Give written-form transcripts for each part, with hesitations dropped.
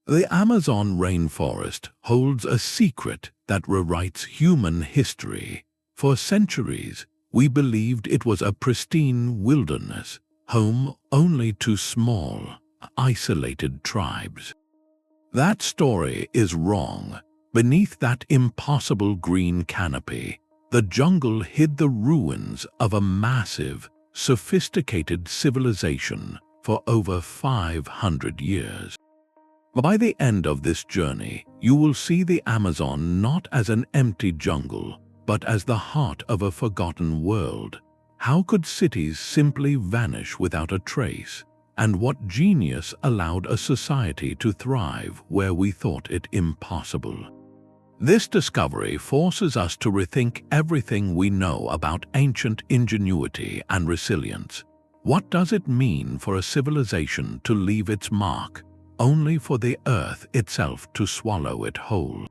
The Amazon rainforest holds a secret that rewrites human history. For centuries, we believed it was a pristine wilderness, home only to small, isolated tribes. That story is wrong. Beneath that impossible green canopy, the jungle hid the ruins of a massive, sophisticated civilization for over 500 years. By the end of this journey, you will see the Amazon not as an empty jungle, but as the heart of a forgotten world. How could cities simply vanish without a trace? And what genius allowed a society to thrive where we thought it impossible? This discovery forces us to rethink everything we know about ancient ingenuity and resilience. What does it mean for a civilization to leave its mark, only for the earth itself to swallow it whole?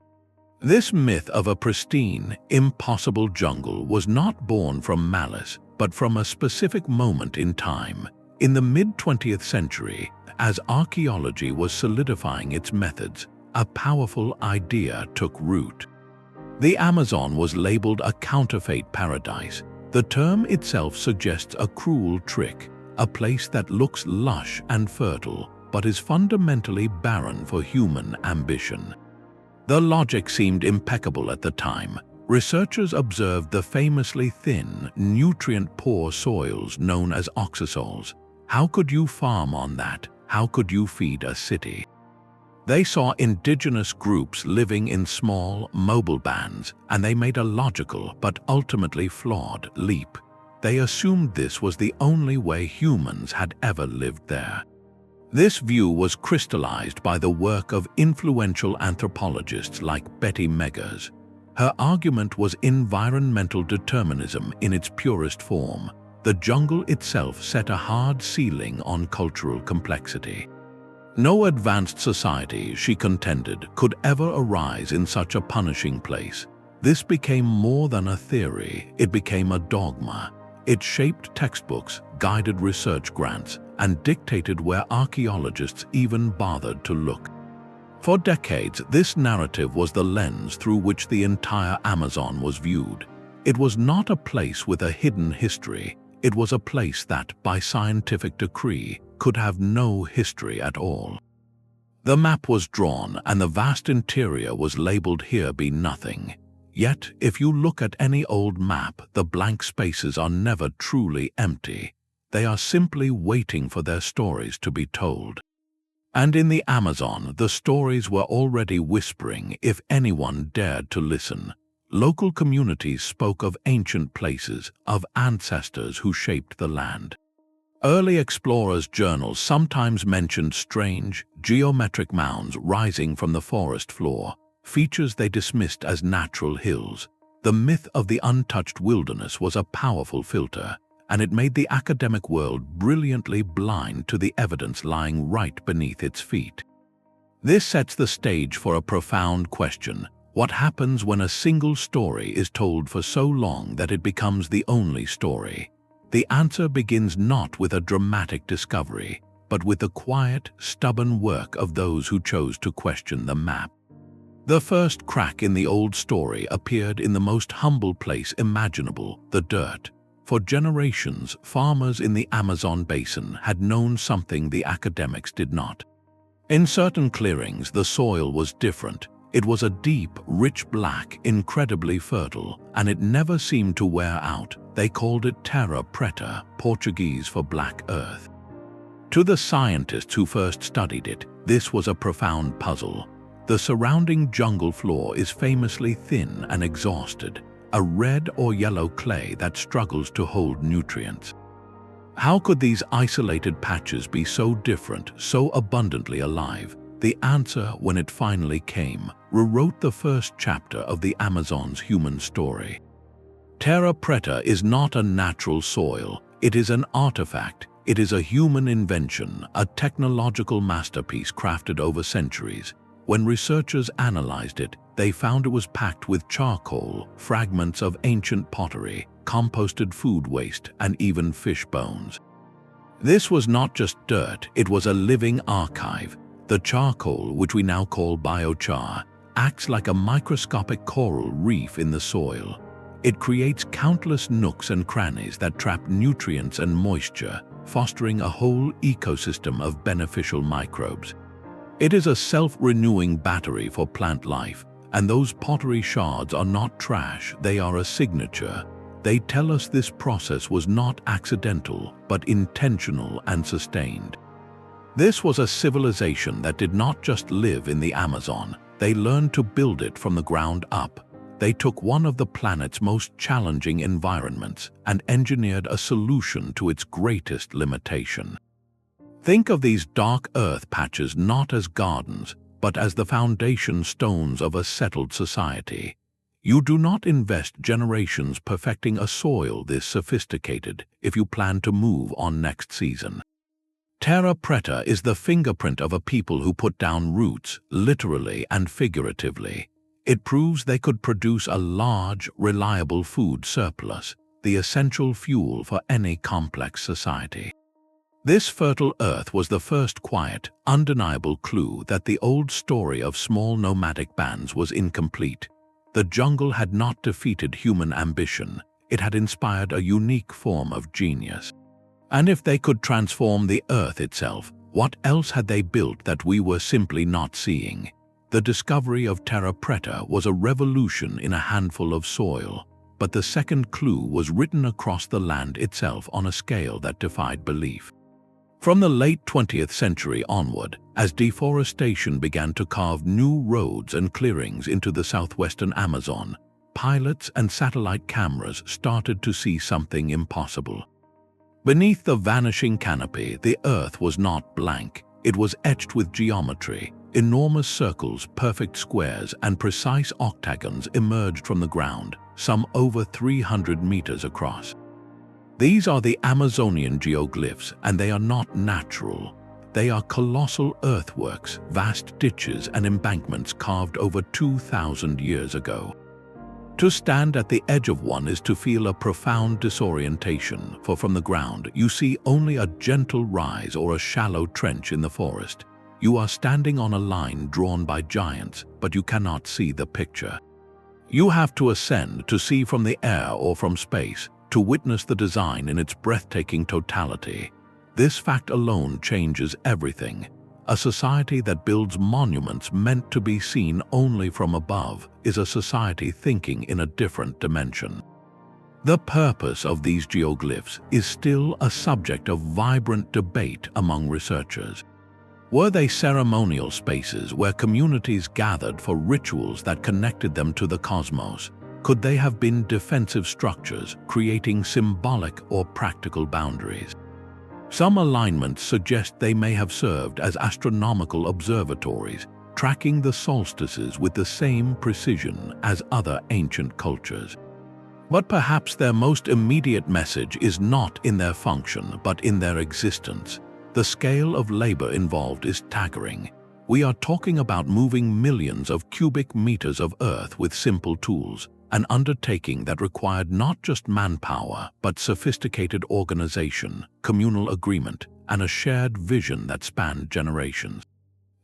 This myth of a pristine, impossible jungle was not born from malice, but from a specific moment in time. In the mid-20th century, as archaeology was solidifying its methods, a powerful idea took root. The Amazon was labeled a counterfeit paradise. The term itself suggests a cruel trick, a place that looks lush and fertile, but is fundamentally barren for human ambition. The logic seemed impeccable at the time. Researchers observed the famously thin, nutrient-poor soils known as oxasols. How could you farm on that? How could you feed a city? They saw indigenous groups living in small, mobile bands, and they made a logical but ultimately flawed leap. They assumed this was the only way humans had ever lived there. This view was crystallized by the work of influential anthropologists like Betty Meggers. Her argument was environmental determinism in its purest form. The jungle itself set a hard ceiling on cultural complexity. No advanced society, she contended, could ever arise in such a punishing place. This became more than a theory, it became a dogma. It shaped textbooks, guided research grants, and dictated where archaeologists even bothered to look. For decades, this narrative was the lens through which the entire Amazon was viewed. It was not a place with a hidden history. It was a place that, by scientific decree, could have no history at all. The map was drawn, and the vast interior was labeled "Here be nothing." Yet, if you look at any old map, the blank spaces are never truly empty. They are simply waiting for their stories to be told. And in the Amazon, the stories were already whispering if anyone dared to listen. Local communities spoke of ancient places, of ancestors who shaped the land. Early explorers' journals sometimes mentioned strange, geometric mounds rising from the forest floor, features they dismissed as natural hills. The myth of the untouched wilderness was a powerful filter, and it made the academic world brilliantly blind to the evidence lying right beneath its feet. This sets the stage for a profound question. What happens when a single story is told for so long that it becomes the only story? The answer begins not with a dramatic discovery, but with the quiet, stubborn work of those who chose to question the map. The first crack in the old story appeared in the most humble place imaginable, the dirt. For generations, farmers in the Amazon basin had known something the academics did not. In certain clearings, the soil was different. It was a deep, rich black, incredibly fertile, and it never seemed to wear out. They called it Terra Preta, Portuguese for black earth. To the scientists who first studied it, this was a profound puzzle. The surrounding jungle floor is famously thin and exhausted, a red or yellow clay that struggles to hold nutrients. How could these isolated patches be so different, so abundantly alive? The answer, when it finally came, rewrote the first chapter of the Amazon's human story. Terra Preta is not a natural soil, it is an artifact. It is a human invention, a technological masterpiece crafted over centuries. When researchers analyzed it, they found it was packed with charcoal, fragments of ancient pottery, composted food waste, and even fish bones. This was not just dirt, it was a living archive. The charcoal, which we now call biochar, acts like a microscopic coral reef in the soil. It creates countless nooks and crannies that trap nutrients and moisture, fostering a whole ecosystem of beneficial microbes. It is a self-renewing battery for plant life, and those pottery shards are not trash, they are a signature. They tell us this process was not accidental, but intentional and sustained. This was a civilization that did not just live in the Amazon, they learned to build it from the ground up. They took one of the planet's most challenging environments and engineered a solution to its greatest limitation. Think of these dark earth patches not as gardens, but as the foundation stones of a settled society. You do not invest generations perfecting a soil this sophisticated if you plan to move on next season. Terra Preta is the fingerprint of a people who put down roots, literally and figuratively. It proves they could produce a large, reliable food surplus, the essential fuel for any complex society. This fertile earth was the first quiet, undeniable clue that the old story of small nomadic bands was incomplete. The jungle had not defeated human ambition, it had inspired a unique form of genius. And if they could transform the earth itself, what else had they built that we were simply not seeing? The discovery of Terra Preta was a revolution in a handful of soil, but the second clue was written across the land itself on a scale that defied belief. From the late 20th century onward, as deforestation began to carve new roads and clearings into the southwestern Amazon, pilots and satellite cameras started to see something impossible. Beneath the vanishing canopy, the earth was not blank. It was etched with geometry. Enormous circles, perfect squares, and precise octagons emerged from the ground, some over 300 meters across. These are the Amazonian geoglyphs, and they are not natural. They are colossal earthworks, vast ditches and embankments carved over 2,000 years ago. To stand at the edge of one is to feel a profound disorientation, for from the ground you see only a gentle rise or a shallow trench in the forest. You are standing on a line drawn by giants, but you cannot see the picture. You have to ascend to see from the air or from space, to witness the design in its breathtaking totality. This fact alone changes everything. A society that builds monuments meant to be seen only from above is a society thinking in a different dimension. The purpose of these geoglyphs is still a subject of vibrant debate among researchers. Were they ceremonial spaces where communities gathered for rituals that connected them to the cosmos? Could they have been defensive structures, creating symbolic or practical boundaries? Some alignments suggest they may have served as astronomical observatories, tracking the solstices with the same precision as other ancient cultures. But perhaps their most immediate message is not in their function, but in their existence. The scale of labor involved is staggering. We are talking about moving millions of cubic meters of earth with simple tools, an undertaking that required not just manpower, but sophisticated organization, communal agreement, and a shared vision that spanned generations.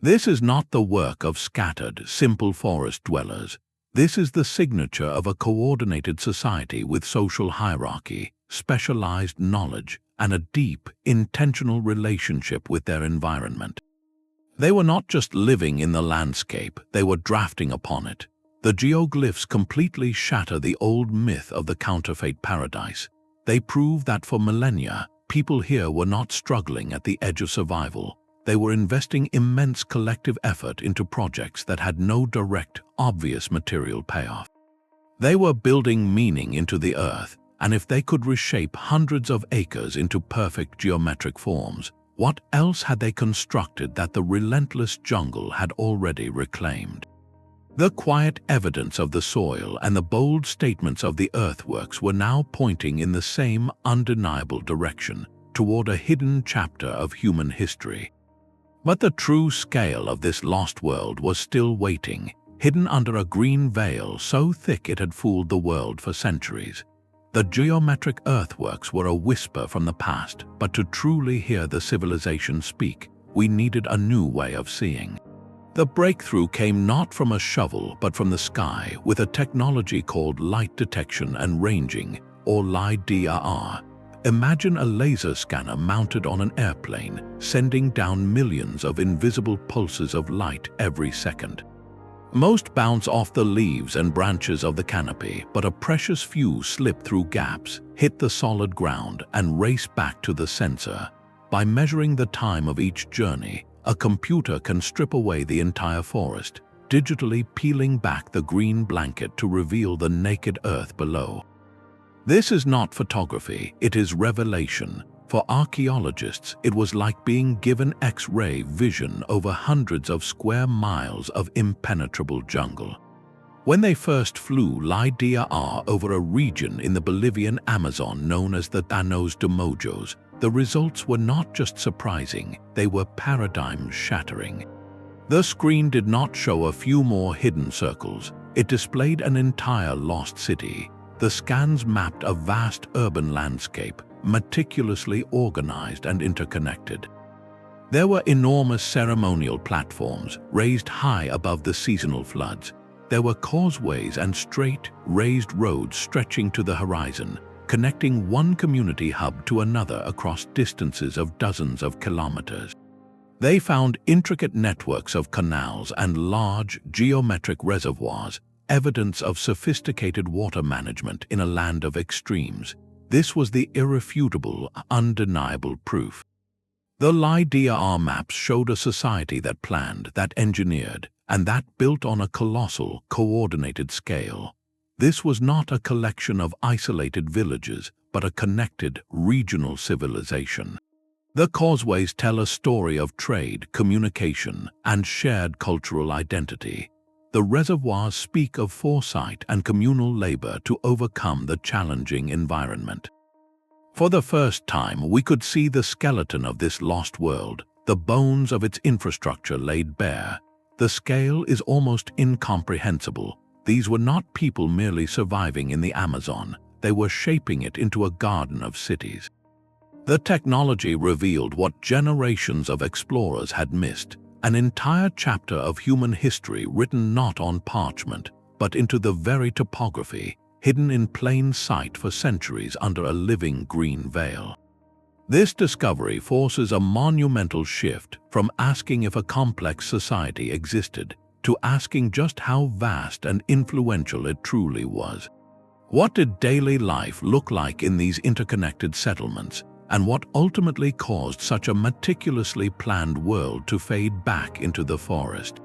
This is not the work of scattered, simple forest dwellers. This is the signature of a coordinated society with social hierarchy, specialized knowledge, and a deep, intentional relationship with their environment. They were not just living in the landscape, they were drafting upon it. The geoglyphs completely shatter the old myth of the counterfeit paradise. They prove that for millennia, people here were not struggling at the edge of survival. They were investing immense collective effort into projects that had no direct, obvious material payoff. They were building meaning into the earth, and if they could reshape hundreds of acres into perfect geometric forms, what else had they constructed that the relentless jungle had already reclaimed? The quiet evidence of the soil and the bold statements of the earthworks were now pointing in the same undeniable direction, toward a hidden chapter of human history. But the true scale of this lost world was still waiting, hidden under a green veil so thick it had fooled the world for centuries. The geometric earthworks were a whisper from the past, but to truly hear the civilization speak, we needed a new way of seeing. The breakthrough came not from a shovel but from the sky with a technology called light detection and ranging, or LiDAR. Imagine a laser scanner mounted on an airplane, sending down millions of invisible pulses of light every second. Most bounce off the leaves and branches of the canopy, but a precious few slip through gaps, hit the solid ground, and race back to the sensor. By measuring the time of each journey, a computer can strip away the entire forest, digitally peeling back the green blanket to reveal the naked earth below. This is not photography, it is revelation. For archaeologists, it was like being given X-ray vision over hundreds of square miles of impenetrable jungle. When they first flew LiDAR over a region in the Bolivian Amazon known as the Llanos de Mojos, the results were not just surprising, they were paradigm-shattering. The screen did not show a few more hidden circles, it displayed an entire lost city. The scans mapped a vast urban landscape, meticulously organized and interconnected. There were enormous ceremonial platforms raised high above the seasonal floods. There were causeways and straight, raised roads stretching to the horizon, connecting one community hub to another across distances of dozens of kilometers. They found intricate networks of canals and large, geometric reservoirs, evidence of sophisticated water management in a land of extremes. This was the irrefutable, undeniable proof. The LiDAR maps showed a society that planned, that engineered, and that built on a colossal, coordinated scale. This was not a collection of isolated villages, but a connected, regional civilization. The causeways tell a story of trade, communication, and shared cultural identity. The reservoirs speak of foresight and communal labor to overcome the challenging environment. For the first time, we could see the skeleton of this lost world, the bones of its infrastructure laid bare. The scale is almost incomprehensible. These were not people merely surviving in the Amazon, they were shaping it into a garden of cities. The technology revealed what generations of explorers had missed, an entire chapter of human history written not on parchment, but into the very topography, hidden in plain sight for centuries under a living green veil. This discovery forces a monumental shift from asking if a complex society existed to asking just how vast and influential it truly was. What did daily life look like in these interconnected settlements, and what ultimately caused such a meticulously planned world to fade back into the forest?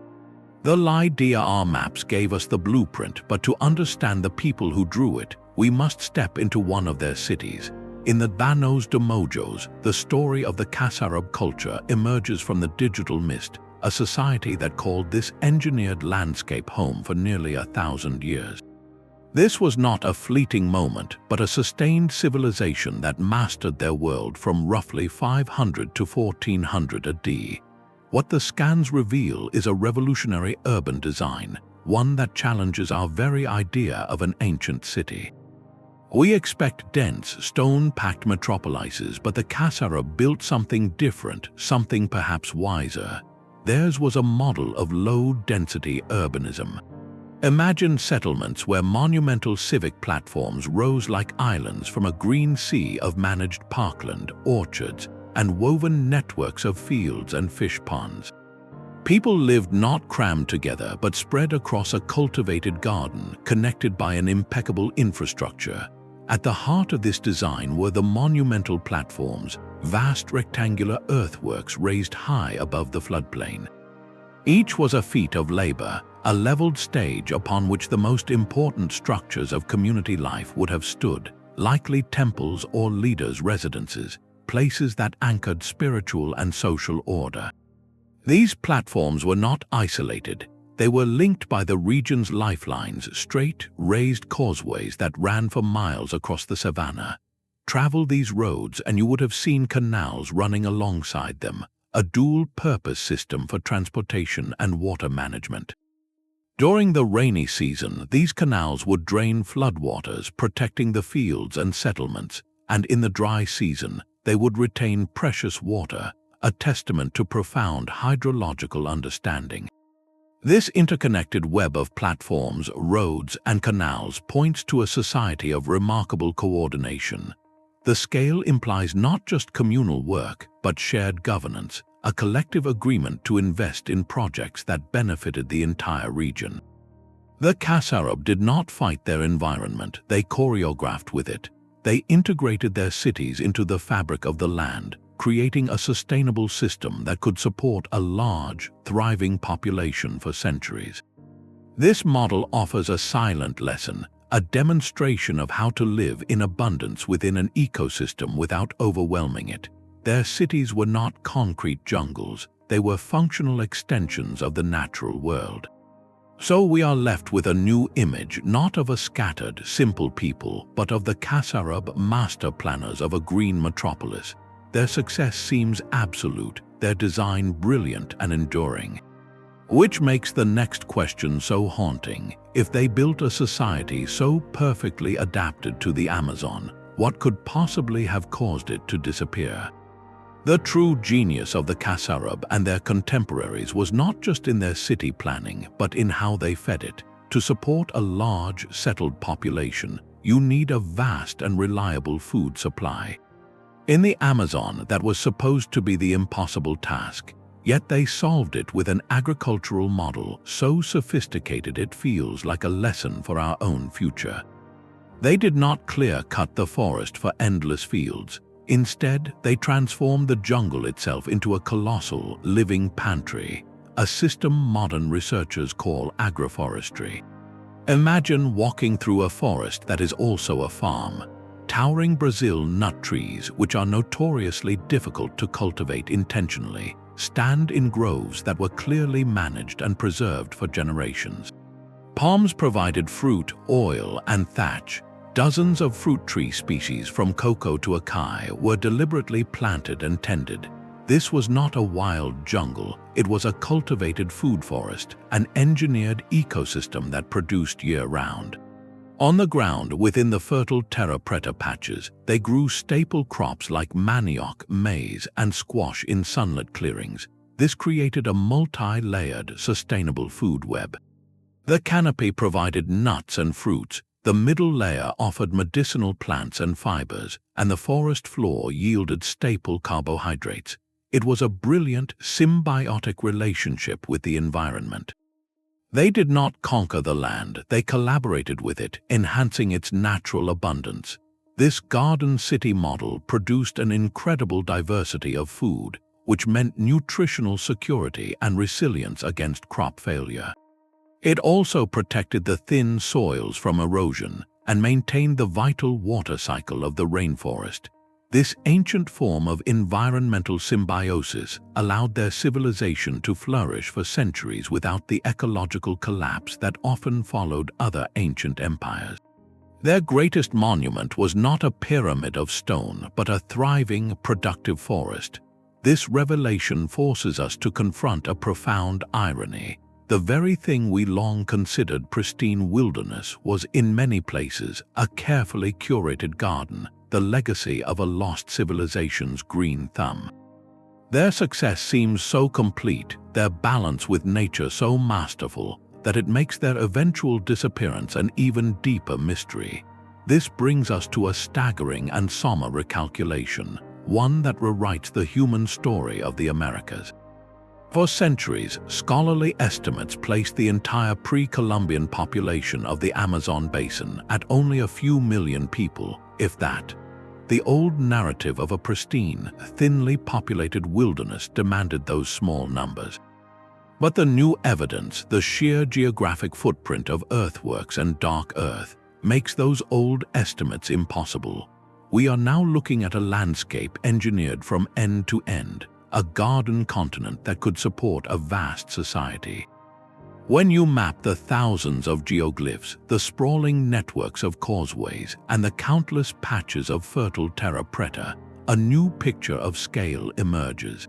The LiDAR maps gave us the blueprint, but to understand the people who drew it, we must step into one of their cities. In the Llanos de Mojos, the story of the Casarabe culture emerges from the digital mist, a society that called this engineered landscape home for nearly 1,000 years. This was not a fleeting moment, but a sustained civilization that mastered their world from roughly 500 to 1400 AD. What the scans reveal is a revolutionary urban design, one that challenges our very idea of an ancient city. We expect dense, stone-packed metropolises, but the Casarabe built something different, something perhaps wiser. Theirs was a model of low-density urbanism. Imagine settlements where monumental civic platforms rose like islands from a green sea of managed parkland, orchards, and woven networks of fields and fish ponds. People lived not crammed together but spread across a cultivated garden, connected by an impeccable infrastructure. At the heart of this design were the monumental platforms, vast rectangular earthworks raised high above the floodplain. Each was a feat of labor, a leveled stage upon which the most important structures of community life would have stood, likely temples or leaders' residences, places that anchored spiritual and social order. These platforms were not isolated. They were linked by the region's lifelines, straight, raised causeways that ran for miles across the savanna. Travel these roads and you would have seen canals running alongside them, a dual-purpose system for transportation and water management. During the rainy season, these canals would drain floodwaters, protecting the fields and settlements, and in the dry season, they would retain precious water, a testament to profound hydrological understanding. This interconnected web of platforms, roads, and canals points to a society of remarkable coordination. The scale implies not just communal work, but shared governance, a collective agreement to invest in projects that benefited the entire region. The Casarabe did not fight their environment, they choreographed with it. They integrated their cities into the fabric of the land, creating a sustainable system that could support a large, thriving population for centuries. This model offers a silent lesson, a demonstration of how to live in abundance within an ecosystem without overwhelming it. Their cities were not concrete jungles, they were functional extensions of the natural world. So we are left with a new image, not of a scattered, simple people, but of the Casarabe master planners of a green metropolis. Their success seems absolute, their design brilliant and enduring. Which makes the next question so haunting. If they built a society so perfectly adapted to the Amazon, what could possibly have caused it to disappear? The true genius of the Casarabe and their contemporaries was not just in their city planning, but in how they fed it. To support a large, settled population, you need a vast and reliable food supply. In the Amazon, that was supposed to be the impossible task, yet they solved it with an agricultural model so sophisticated it feels like a lesson for our own future. They did not clear-cut the forest for endless fields. Instead, they transformed the jungle itself into a colossal, living pantry, a system modern researchers call agroforestry. Imagine walking through a forest that is also a farm. Towering Brazil nut trees, which are notoriously difficult to cultivate intentionally, stand in groves that were clearly managed and preserved for generations. Palms provided fruit, oil, and thatch. Dozens of fruit tree species from cocoa to acai were deliberately planted and tended. This was not a wild jungle, it was a cultivated food forest, an engineered ecosystem that produced year-round. On the ground within the fertile Terra Preta patches, they grew staple crops like manioc, maize, and squash in sunlit clearings. This created a multi-layered, sustainable food web. The canopy provided nuts and fruits, the middle layer offered medicinal plants and fibers, and the forest floor yielded staple carbohydrates. It was a brilliant, symbiotic relationship with the environment. They did not conquer the land, they collaborated with it, enhancing its natural abundance. This garden city model produced an incredible diversity of food, which meant nutritional security and resilience against crop failure. It also protected the thin soils from erosion and maintained the vital water cycle of the rainforest. This ancient form of environmental symbiosis allowed their civilization to flourish for centuries without the ecological collapse that often followed other ancient empires. Their greatest monument was not a pyramid of stone, but a thriving, productive forest. This revelation forces us to confront a profound irony. The very thing we long considered pristine wilderness was, in many places, a carefully curated garden, the legacy of a lost civilization's green thumb. Their success seems so complete, their balance with nature so masterful, that it makes their eventual disappearance an even deeper mystery. This brings us to a staggering and somber recalculation, one that rewrites the human story of the Americas. For centuries, scholarly estimates placed the entire pre-Columbian population of the Amazon basin at only a few million people, if that. The old narrative of a pristine, thinly populated wilderness demanded those small numbers. But the new evidence, the sheer geographic footprint of earthworks and dark earth, makes those old estimates impossible. We are now looking at a landscape engineered from end to end, a garden continent that could support a vast society. When you map the thousands of geoglyphs, the sprawling networks of causeways, and the countless patches of fertile Terra Preta, a new picture of scale emerges.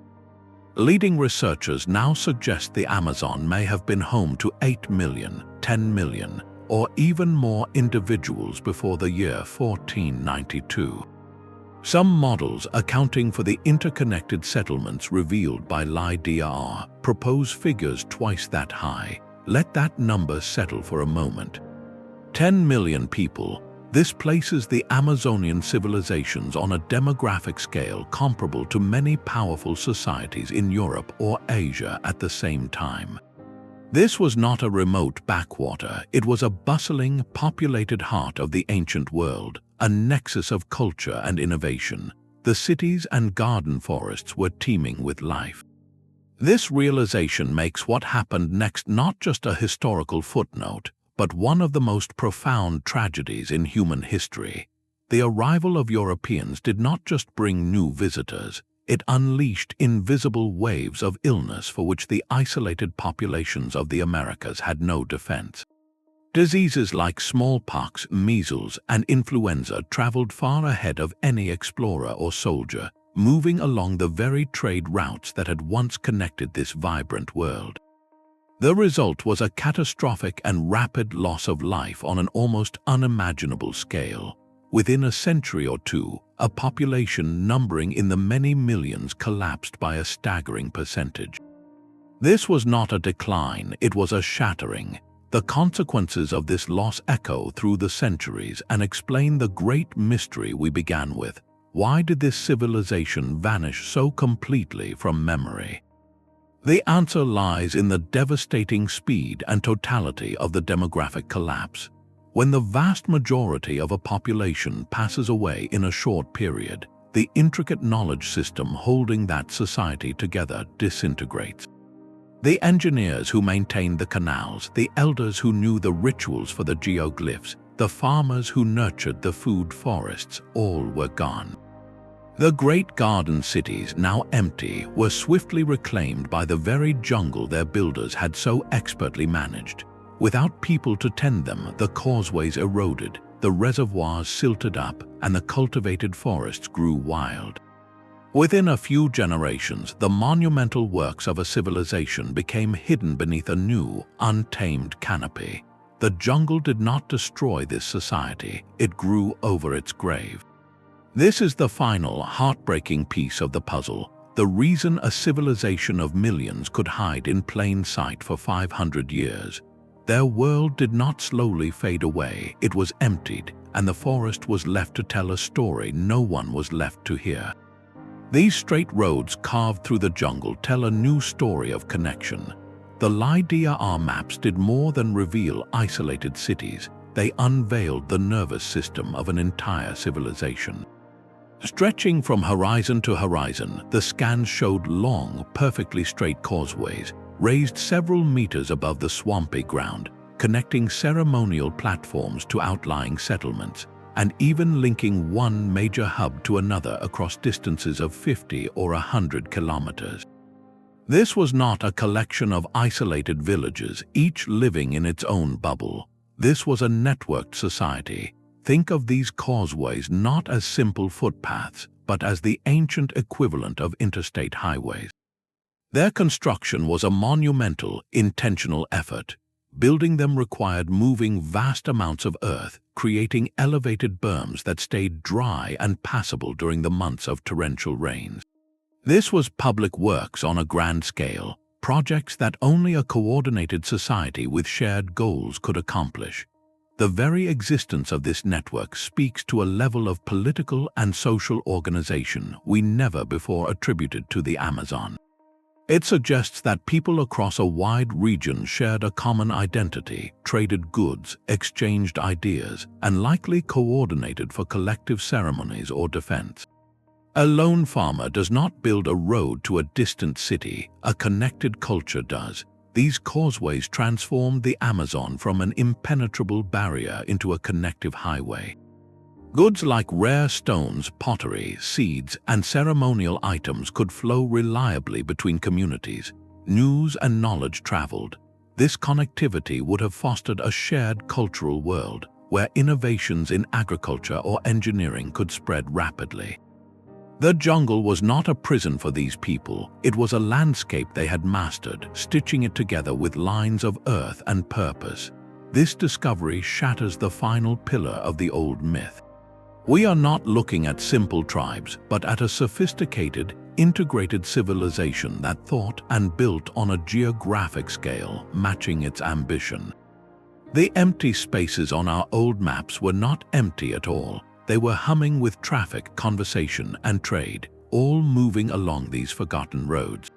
Leading researchers now suggest the Amazon may have been home to 8 million, 10 million, or even more individuals before the year 1492. Some models accounting for the interconnected settlements revealed by LiDAR propose figures twice that high. Let that number settle for a moment. 10 million people. This places the Amazonian civilizations on a demographic scale comparable to many powerful societies in Europe or Asia at the same time. This was not a remote backwater, it was a bustling, populated heart of the ancient world, a nexus of culture and innovation. The cities and garden forests were teeming with life. This realization makes what happened next not just a historical footnote, but one of the most profound tragedies in human history. The arrival of Europeans did not just bring new visitors, it unleashed invisible waves of illness for which the isolated populations of the Americas had no defense. Diseases like smallpox, measles, and influenza traveled far ahead of any explorer or soldier, moving along the very trade routes that had once connected this vibrant world. The result was a catastrophic and rapid loss of life on an almost unimaginable scale. Within a century or two, a population numbering in the many millions collapsed by a staggering percentage. This was not a decline, it was a shattering. The consequences of this loss echo through the centuries and explain the great mystery we began with. Why did this civilization vanish so completely from memory? The answer lies in the devastating speed and totality of the demographic collapse. When the vast majority of a population passes away in a short period, the intricate knowledge system holding that society together disintegrates. The engineers who maintained the canals, the elders who knew the rituals for the geoglyphs, the farmers who nurtured the food forests, all were gone. The great garden cities, now empty, were swiftly reclaimed by the very jungle their builders had so expertly managed. Without people to tend them, the causeways eroded, the reservoirs silted up, and the cultivated forests grew wild. Within a few generations, the monumental works of a civilization became hidden beneath a new, untamed canopy. The jungle did not destroy this society, it grew over its grave. This is the final, heartbreaking piece of the puzzle, the reason a civilization of millions could hide in plain sight for 500 years. Their world did not slowly fade away, it was emptied, and the forest was left to tell a story no one was left to hear. These straight roads carved through the jungle tell a new story of connection. The LiDAR maps did more than reveal isolated cities, they unveiled the nervous system of an entire civilization. Stretching from horizon to horizon, the scans showed long, perfectly straight causeways, raised several meters above the swampy ground, connecting ceremonial platforms to outlying settlements, and even linking one major hub to another across distances of 50 or 100 kilometers. This was not a collection of isolated villages, each living in its own bubble. This was a networked society. Think of these causeways not as simple footpaths, but as the ancient equivalent of interstate highways. Their construction was a monumental, intentional effort. Building them required moving vast amounts of earth, creating elevated berms that stayed dry and passable during the months of torrential rains. This was public works on a grand scale, projects that only a coordinated society with shared goals could accomplish. The very existence of this network speaks to a level of political and social organization we never before attributed to the Amazon. It suggests that people across a wide region shared a common identity, traded goods, exchanged ideas, and likely coordinated for collective ceremonies or defense. A lone farmer does not build a road to a distant city, a connected culture does. These causeways transformed the Amazon from an impenetrable barrier into a connective highway. Goods like rare stones, pottery, seeds, and ceremonial items could flow reliably between communities. News and knowledge traveled. This connectivity would have fostered a shared cultural world, where innovations in agriculture or engineering could spread rapidly. The jungle was not a prison for these people, it was a landscape they had mastered, stitching it together with lines of earth and purpose. This discovery shatters the final pillar of the old myth. We are not looking at simple tribes, but at a sophisticated, integrated civilization that thought and built on a geographic scale matching its ambition. The empty spaces on our old maps were not empty at all. They were humming with traffic, conversation, and trade, all moving along these forgotten roads.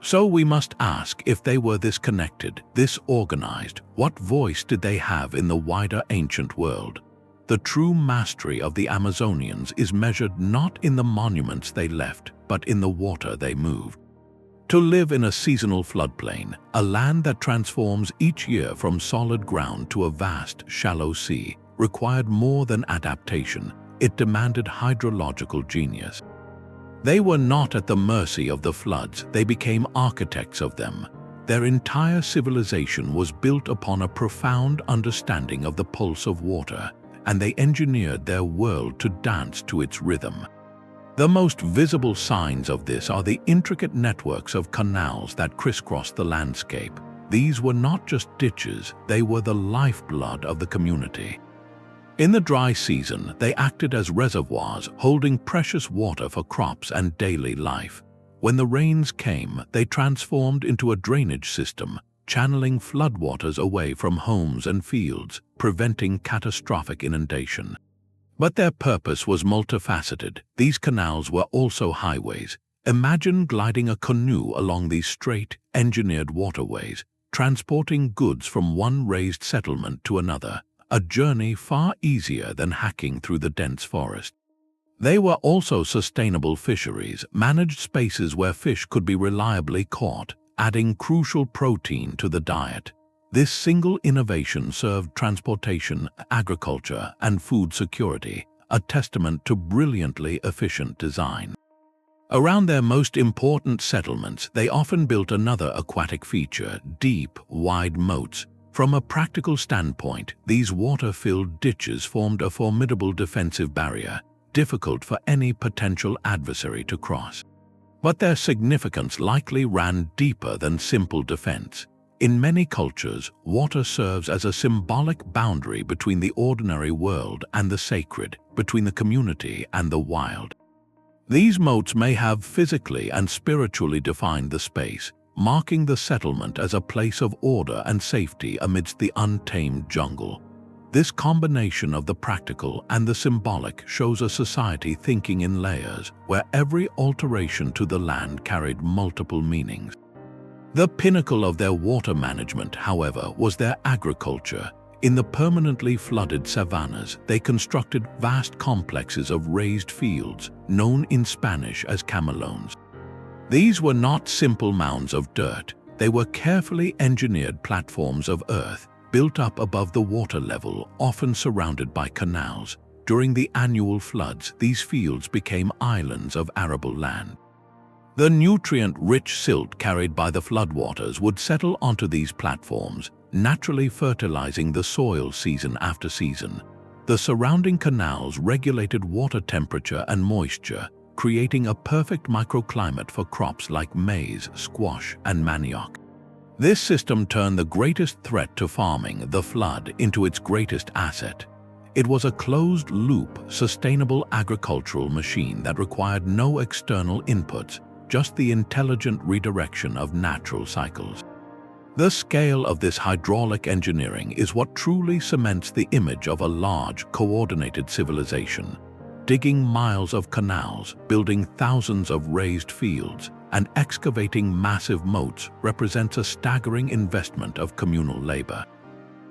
So we must ask, if they were this connected, this organized, what voice did they have in the wider ancient world? The true mastery of the Amazonians is measured not in the monuments they left, but in the water they moved. To live in a seasonal floodplain, a land that transforms each year from solid ground to a vast, shallow sea, required more than adaptation. It demanded hydrological genius. They were not at the mercy of the floods, they became architects of them. Their entire civilization was built upon a profound understanding of the pulse of water, and they engineered their world to dance to its rhythm. The most visible signs of this are the intricate networks of canals that crisscross the landscape. These were not just ditches, they were the lifeblood of the community. In the dry season, they acted as reservoirs, holding precious water for crops and daily life. When the rains came, they transformed into a drainage system, channeling floodwaters away from homes and fields, preventing catastrophic inundation. But their purpose was multifaceted. These canals were also highways. Imagine gliding a canoe along these straight, engineered waterways, transporting goods from one raised settlement to another, a journey far easier than hacking through the dense forest. They were also sustainable fisheries, managed spaces where fish could be reliably caught, adding crucial protein to the diet. This single innovation served transportation, agriculture, and food security, a testament to brilliantly efficient design. Around their most important settlements, they often built another aquatic feature: deep, wide moats. From a practical standpoint, these water-filled ditches formed a formidable defensive barrier, difficult for any potential adversary to cross. But their significance likely ran deeper than simple defense. In many cultures, water serves as a symbolic boundary between the ordinary world and the sacred, between the community and the wild. These moats may have physically and spiritually defined the space, marking the settlement as a place of order and safety amidst the untamed jungle. This combination of the practical and the symbolic shows a society thinking in layers, where every alteration to the land carried multiple meanings. The pinnacle of their water management, however, was their agriculture. In the permanently flooded savannas, they constructed vast complexes of raised fields, known in Spanish as camelones. These were not simple mounds of dirt. They were carefully engineered platforms of earth, built up above the water level, often surrounded by canals. During the annual floods, these fields became islands of arable land. The nutrient-rich silt carried by the floodwaters would settle onto these platforms, naturally fertilizing the soil season after season. The surrounding canals regulated water temperature and moisture, creating a perfect microclimate for crops like maize, squash, and manioc. This system turned the greatest threat to farming, the flood, into its greatest asset. It was a closed-loop, sustainable agricultural machine that required no external inputs, just the intelligent redirection of natural cycles. The scale of this hydraulic engineering is what truly cements the image of a large, coordinated civilization. Digging miles of canals, building thousands of raised fields, and excavating massive moats represents a staggering investment of communal labor.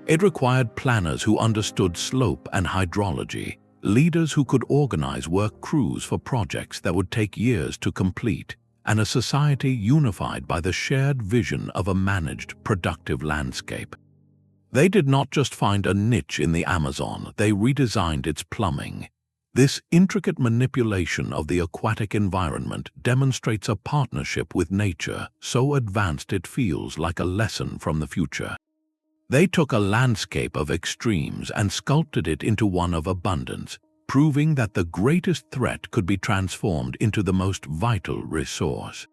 It required planners who understood slope and hydrology, leaders who could organize work crews for projects that would take years to complete, and a society unified by the shared vision of a managed, productive landscape. They did not just find a niche in the Amazon, they redesigned its plumbing. This intricate manipulation of the aquatic environment demonstrates a partnership with nature so advanced it feels like a lesson from the future. They took a landscape of extremes and sculpted it into one of abundance, proving that the greatest threat could be transformed into the most vital resource.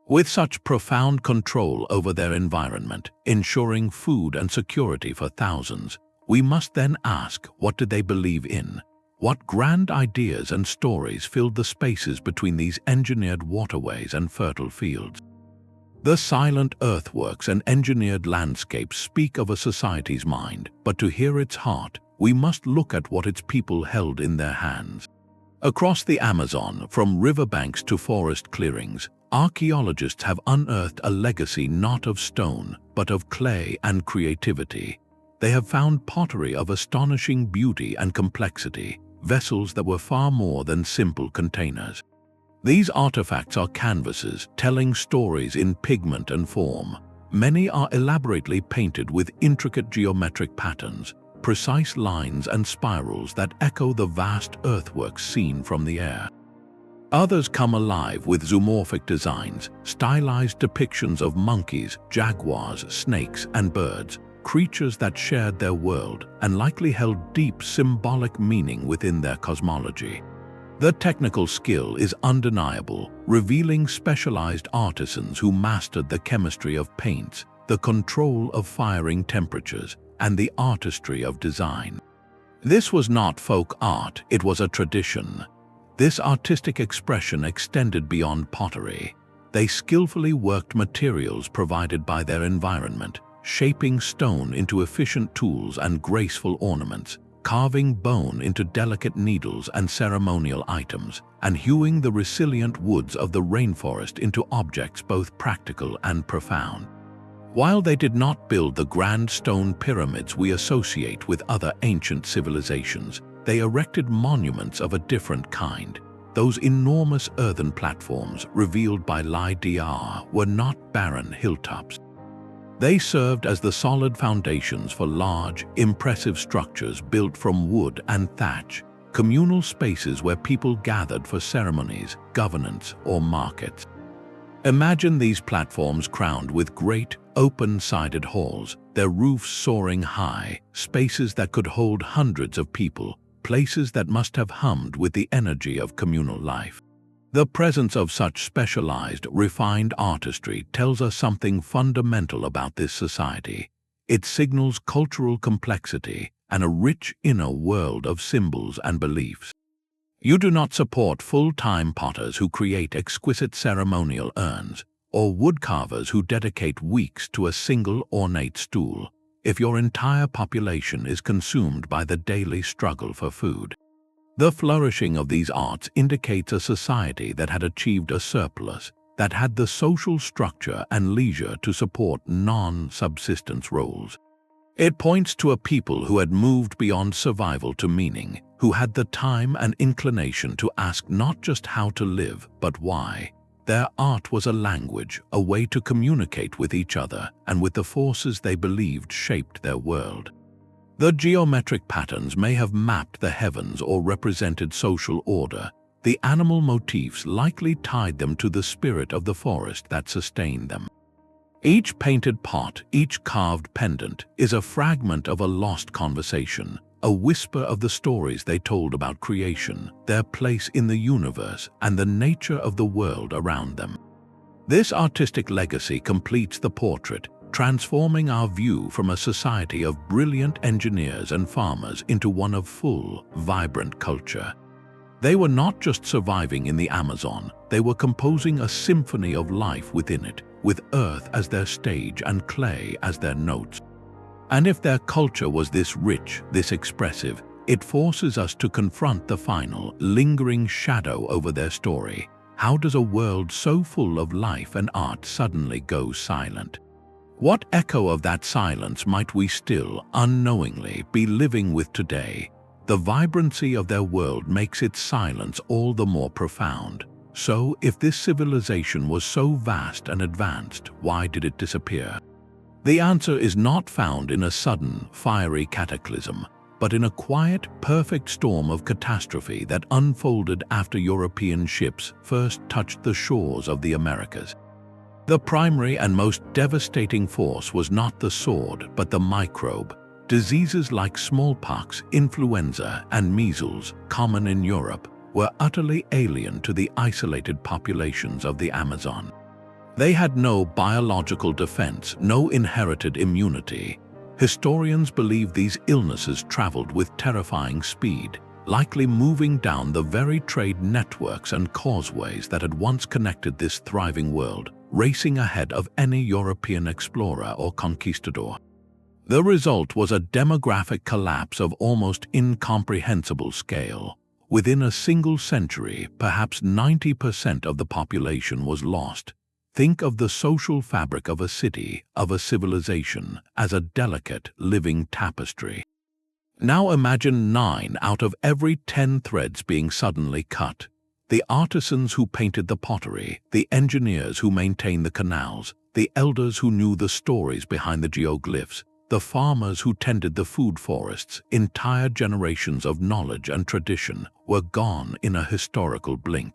With such profound control over their environment, ensuring food and security for thousands, we must then ask, what did they believe in? What grand ideas and stories filled the spaces between these engineered waterways and fertile fields? The silent earthworks and engineered landscapes speak of a society's mind, but to hear its heart, we must look at what its people held in their hands. Across the Amazon, from riverbanks to forest clearings, archaeologists have unearthed a legacy not of stone, but of clay and creativity. They have found pottery of astonishing beauty and complexity, vessels that were far more than simple containers. These artifacts are canvases telling stories in pigment and form. Many are elaborately painted with intricate geometric patterns, precise lines and spirals that echo the vast earthworks seen from the air. Others come alive with zoomorphic designs, stylized depictions of monkeys, jaguars, snakes, and birds, creatures that shared their world and likely held deep symbolic meaning within their cosmology. The technical skill is undeniable, revealing specialized artisans who mastered the chemistry of paints, the control of firing temperatures, and the artistry of design. This was not folk art, it was a tradition. This artistic expression extended beyond pottery. They skillfully worked materials provided by their environment, shaping stone into efficient tools and graceful ornaments, carving bone into delicate needles and ceremonial items, and hewing the resilient woods of the rainforest into objects both practical and profound. While they did not build the grand stone pyramids we associate with other ancient civilizations, they erected monuments of a different kind. Those enormous earthen platforms revealed by LiDAR were not barren hilltops. They served as the solid foundations for large, impressive structures built from wood and thatch, communal spaces where people gathered for ceremonies, governance, or markets. Imagine these platforms crowned with great, open-sided halls, their roofs soaring high, spaces that could hold hundreds of people, places that must have hummed with the energy of communal life. The presence of such specialized, refined artistry tells us something fundamental about this society. It signals cultural complexity and a rich inner world of symbols and beliefs. You do not support full-time potters who create exquisite ceremonial urns, or woodcarvers who dedicate weeks to a single ornate stool, if your entire population is consumed by the daily struggle for food. The flourishing of these arts indicates a society that had achieved a surplus, that had the social structure and leisure to support non-subsistence roles. It points to a people who had moved beyond survival to meaning, who had the time and inclination to ask not just how to live, but why. Their art was a language, a way to communicate with each other and with the forces they believed shaped their world. The geometric patterns may have mapped the heavens or represented social order. The animal motifs likely tied them to the spirit of the forest that sustained them. Each painted pot, each carved pendant, is a fragment of a lost conversation, a whisper of the stories they told about creation, their place in the universe, and the nature of the world around them. This artistic legacy completes the portrait, transforming our view from a society of brilliant engineers and farmers into one of full, vibrant culture. They were not just surviving in the Amazon, they were composing a symphony of life within it, with earth as their stage and clay as their notes. And if their culture was this rich, this expressive, it forces us to confront the final, lingering shadow over their story. How does a world so full of life and art suddenly go silent? What echo of that silence might we still, unknowingly, be living with today? The vibrancy of their world makes its silence all the more profound. So, if this civilization was so vast and advanced, why did it disappear? The answer is not found in a sudden, fiery cataclysm, but in a quiet, perfect storm of catastrophe that unfolded after European ships first touched the shores of the Americas. The primary and most devastating force was not the sword, but the microbe. Diseases like smallpox, influenza, and measles, common in Europe, were utterly alien to the isolated populations of the Amazon. They had no biological defense, no inherited immunity. Historians believe these illnesses traveled with terrifying speed, likely moving down the very trade networks and causeways that had once connected this thriving world, racing ahead of any European explorer or conquistador. The result was a demographic collapse of almost incomprehensible scale. Within a single century, perhaps 90% of the population was lost. Think of the social fabric of a city, of a civilization, as a delicate, living tapestry. Now imagine 9 out of every 10 threads being suddenly cut. The artisans who painted the pottery, the engineers who maintained the canals, the elders who knew the stories behind the geoglyphs, the farmers who tended the food forests, entire generations of knowledge and tradition were gone in a historical blink.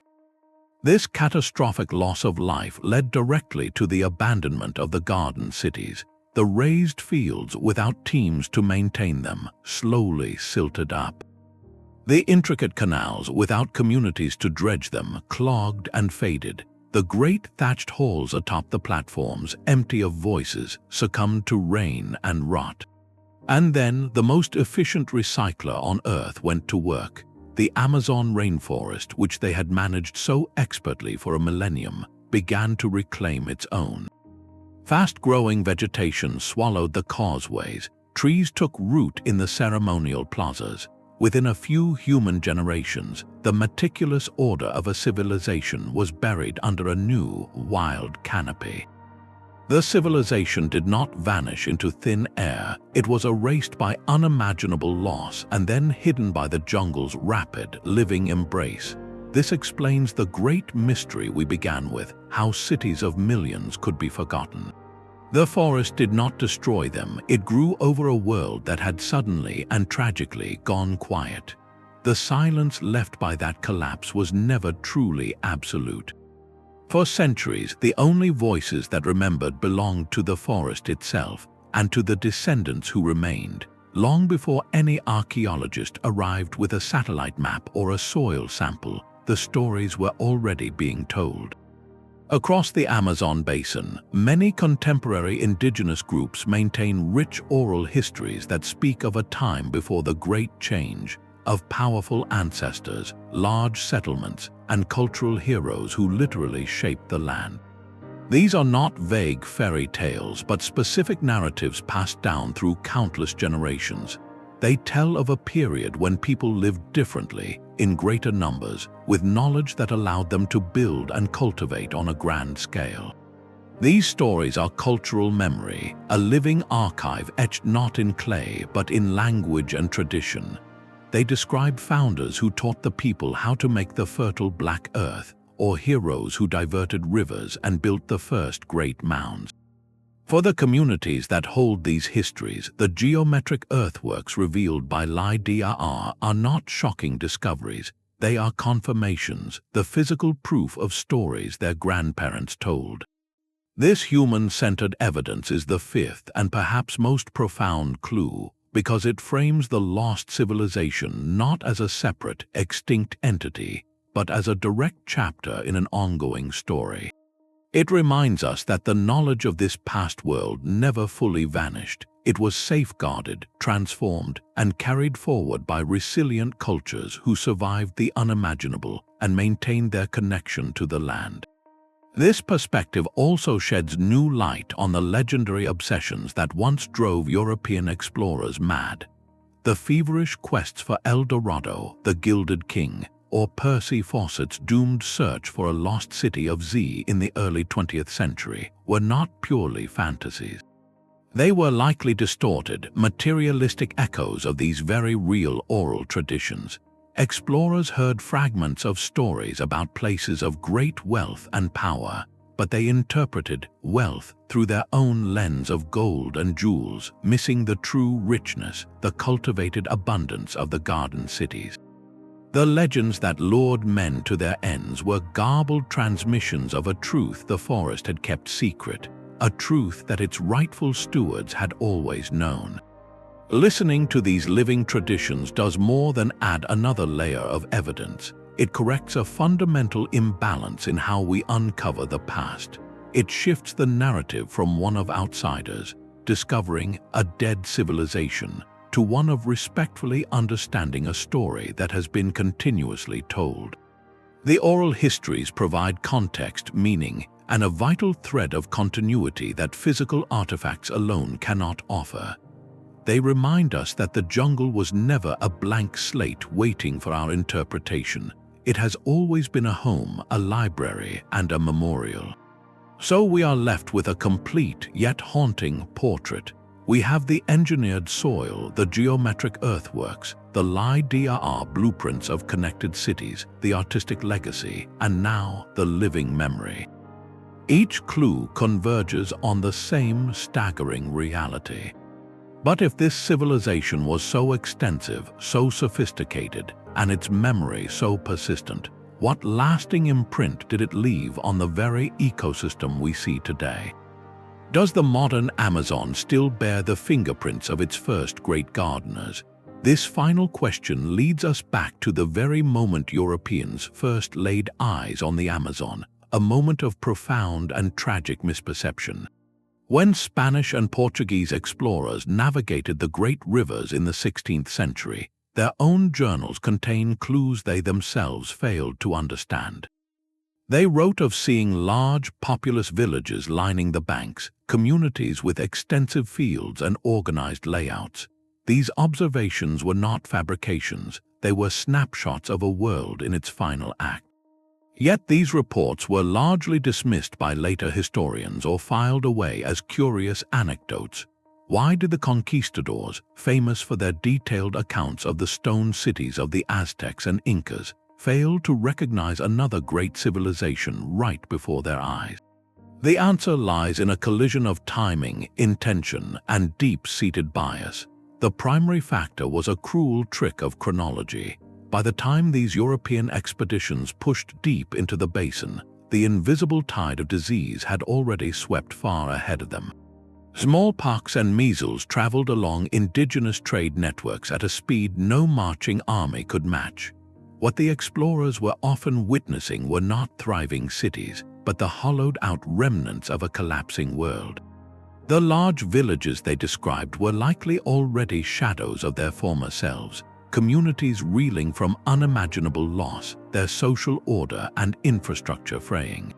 This catastrophic loss of life led directly to the abandonment of the garden cities. The raised fields without teams to maintain them slowly silted up. The intricate canals without communities to dredge them clogged and faded. The great thatched halls atop the platforms, empty of voices, succumbed to rain and rot. And then the most efficient recycler on Earth went to work. The Amazon rainforest, which they had managed so expertly for a millennium, began to reclaim its own. Fast-growing vegetation swallowed the causeways. Trees took root in the ceremonial plazas. Within a few human generations, the meticulous order of a civilization was buried under a new, wild canopy. The civilization did not vanish into thin air. It was erased by unimaginable loss and then hidden by the jungle's rapid, living embrace. This explains the great mystery we began with, how cities of millions could be forgotten. The forest did not destroy them. It grew over a world that had suddenly and tragically gone quiet. The silence left by that collapse was never truly absolute. For centuries, the only voices that remembered belonged to the forest itself and to the descendants who remained. Long before any archaeologist arrived with a satellite map or a soil sample, the stories were already being told. Across the Amazon basin, many contemporary indigenous groups maintain rich oral histories that speak of a time before the Great Change, of powerful ancestors, large settlements, and cultural heroes who literally shaped the land. These are not vague fairy tales, but specific narratives passed down through countless generations. They tell of a period when people lived differently, in greater numbers, with knowledge that allowed them to build and cultivate on a grand scale. These stories are cultural memory, a living archive etched not in clay but in language and tradition. They describe founders who taught the people how to make the fertile black earth, or heroes who diverted rivers and built the first great mounds. For the communities that hold these histories, the geometric earthworks revealed by LiDAR are not shocking discoveries. They are confirmations, the physical proof of stories their grandparents told. This human-centered evidence is the fifth and perhaps most profound clue, because it frames the lost civilization not as a separate, extinct entity, but as a direct chapter in an ongoing story. It reminds us that the knowledge of this past world never fully vanished. It was safeguarded, transformed, and carried forward by resilient cultures who survived the unimaginable and maintained their connection to the land. This perspective also sheds new light on the legendary obsessions that once drove European explorers mad. The feverish quests for El Dorado, the Gilded King, or Percy Fawcett's doomed search for a lost city of Z in the early 20th century were not purely fantasies. They were likely distorted, materialistic echoes of these very real oral traditions. Explorers heard fragments of stories about places of great wealth and power, but they interpreted wealth through their own lens of gold and jewels, missing the true richness, the cultivated abundance of the garden cities. The legends that lured men to their ends were garbled transmissions of a truth the forest had kept secret, a truth that its rightful stewards had always known. Listening to these living traditions does more than add another layer of evidence. It corrects a fundamental imbalance in how we uncover the past. It shifts the narrative from one of outsiders, discovering a dead civilization, to one of respectfully understanding a story that has been continuously told. The oral histories provide context, meaning, and a vital thread of continuity that physical artifacts alone cannot offer. They remind us that the jungle was never a blank slate waiting for our interpretation. It has always been a home, a library, and a memorial. So we are left with a complete yet haunting portrait. We have the engineered soil, the geometric earthworks, the LiDAR blueprints of connected cities, the artistic legacy, and now the living memory. Each clue converges on the same staggering reality. But if this civilization was so extensive, so sophisticated, and its memory so persistent, what lasting imprint did it leave on the very ecosystem we see today? Does the modern Amazon still bear the fingerprints of its first great gardeners? This final question leads us back to the very moment Europeans first laid eyes on the Amazon, a moment of profound and tragic misperception. When Spanish and Portuguese explorers navigated the great rivers in the 16th century, their own journals contain clues they themselves failed to understand. They wrote of seeing large, populous villages lining the banks, communities with extensive fields and organized layouts. These observations were not fabrications, they were snapshots of a world in its final act. Yet these reports were largely dismissed by later historians or filed away as curious anecdotes. Why did the conquistadors, famous for their detailed accounts of the stone cities of the Aztecs and Incas, fail to recognize another great civilization right before their eyes? The answer lies in a collision of timing, intention, and deep-seated bias. The primary factor was a cruel trick of chronology. By the time these European expeditions pushed deep into the basin, the invisible tide of disease had already swept far ahead of them. Smallpox and measles traveled along indigenous trade networks at a speed no marching army could match. What the explorers were often witnessing were not thriving cities, but the hollowed-out remnants of a collapsing world. The large villages they described were likely already shadows of their former selves, communities reeling from unimaginable loss, their social order and infrastructure fraying.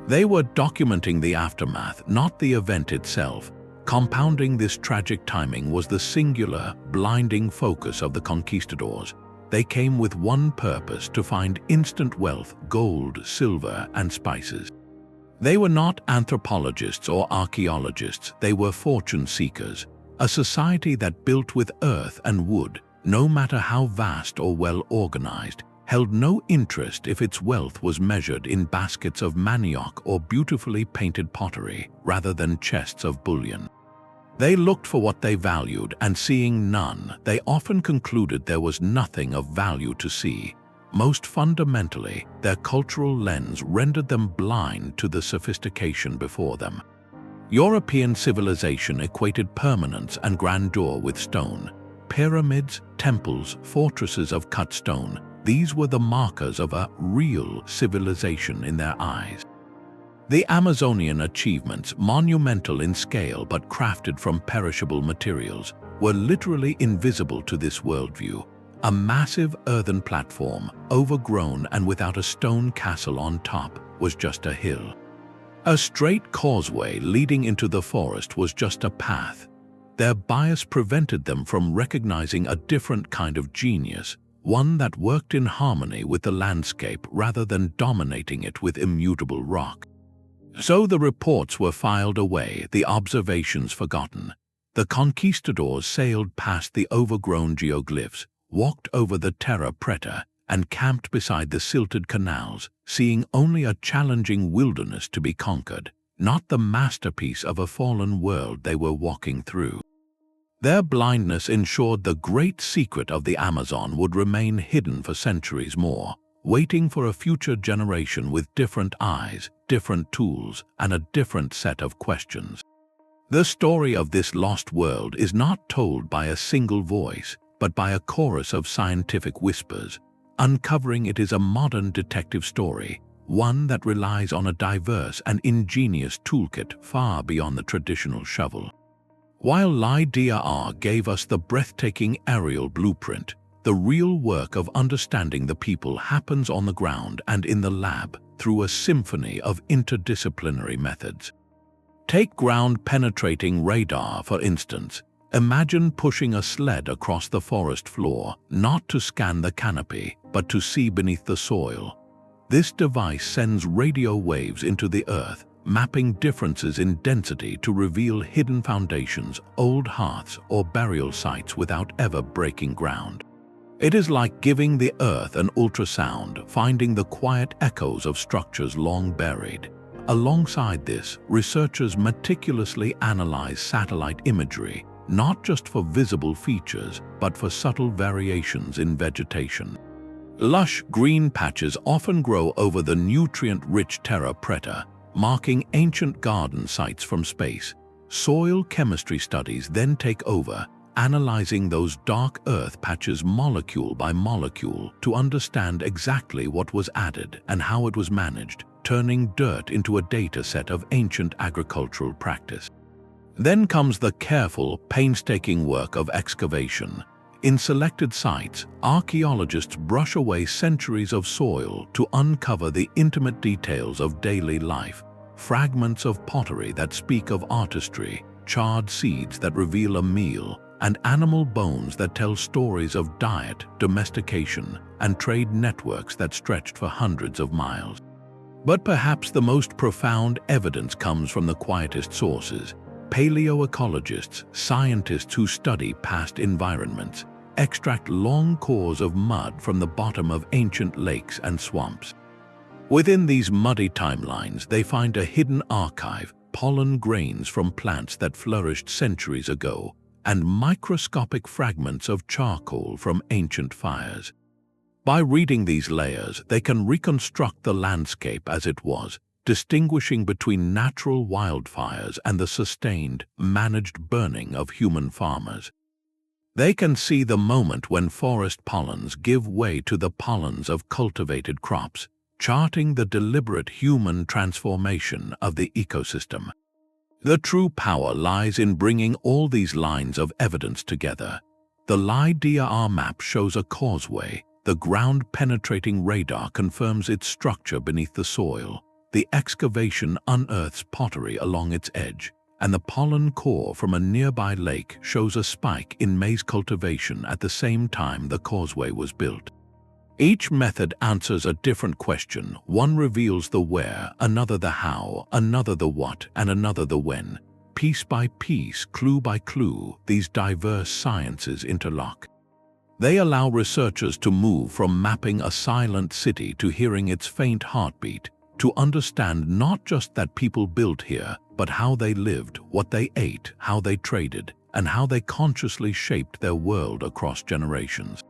They were documenting the aftermath, not the event itself. Compounding this tragic timing was the singular, blinding focus of the conquistadors. They came with one purpose: to find instant wealth, gold, silver, and spices. They were not anthropologists or archaeologists, they were fortune seekers, a society that built with earth and wood, no matter how vast or well organized, held no interest if its wealth was measured in baskets of manioc or beautifully painted pottery, rather than chests of bullion. They looked for what they valued, and seeing none, they often concluded there was nothing of value to see. Most fundamentally, their cultural lens rendered them blind to the sophistication before them. European civilization equated permanence and grandeur with stone. Pyramids, temples, fortresses of cut stone, these were the markers of a real civilization in their eyes. The Amazonian achievements, monumental in scale but crafted from perishable materials, were literally invisible to this worldview. A massive earthen platform, overgrown and without a stone castle on top, was just a hill. A straight causeway leading into the forest was just a path. Their bias prevented them from recognizing a different kind of genius, one that worked in harmony with the landscape rather than dominating it with immutable rock. So the reports were filed away, the observations forgotten. The conquistadors sailed past the overgrown geoglyphs, walked over the Terra Preta, and camped beside the silted canals, seeing only a challenging wilderness to be conquered, not the masterpiece of a fallen world they were walking through. Their blindness ensured the great secret of the Amazon would remain hidden for centuries more, waiting for a future generation with different eyes, different tools, and a different set of questions. The story of this lost world is not told by a single voice, but by a chorus of scientific whispers. Uncovering it is a modern detective story, one that relies on a diverse and ingenious toolkit far beyond the traditional shovel. While LiDAR gave us the breathtaking aerial blueprint, the real work of understanding the people happens on the ground and in the lab through a symphony of interdisciplinary methods. Take ground-penetrating radar, for instance. Imagine pushing a sled across the forest floor, not to scan the canopy, but to see beneath the soil. This device sends radio waves into the earth, mapping differences in density to reveal hidden foundations, old hearths, or burial sites without ever breaking ground. It is like giving the earth an ultrasound, finding the quiet echoes of structures long buried. Alongside this, researchers meticulously analyze satellite imagery, not just for visible features, but for subtle variations in vegetation. Lush green patches often grow over the nutrient-rich Terra Preta, marking ancient garden sites from space. Soil chemistry studies then take over, analyzing those dark earth patches molecule by molecule to understand exactly what was added and how it was managed, turning dirt into a data set of ancient agricultural practice. Then comes the careful, painstaking work of excavation. In selected sites, archaeologists brush away centuries of soil to uncover the intimate details of daily life, fragments of pottery that speak of artistry, charred seeds that reveal a meal, and animal bones that tell stories of diet, domestication, and trade networks that stretched for hundreds of miles. But perhaps the most profound evidence comes from the quietest sources. Paleoecologists, scientists who study past environments, extract long cores of mud from the bottom of ancient lakes and swamps. Within these muddy timelines, they find a hidden archive, pollen grains from plants that flourished centuries ago, and microscopic fragments of charcoal from ancient fires. By reading these layers, they can reconstruct the landscape as it was, distinguishing between natural wildfires and the sustained, managed burning of human farmers. They can see the moment when forest pollens give way to the pollens of cultivated crops, charting the deliberate human transformation of the ecosystem. The true power lies in bringing all these lines of evidence together. The LiDAR map shows a causeway, the ground-penetrating radar confirms its structure beneath the soil, the excavation unearths pottery along its edge, and the pollen core from a nearby lake shows a spike in maize cultivation at the same time the causeway was built. Each method answers a different question. One reveals the where, another the how, another the what, and another the when. Piece by piece, clue by clue, these diverse sciences interlock. They allow researchers to move from mapping a silent city to hearing its faint heartbeat, to understand not just that people built here, but how they lived, what they ate, how they traded, and how they consciously shaped their world across generations.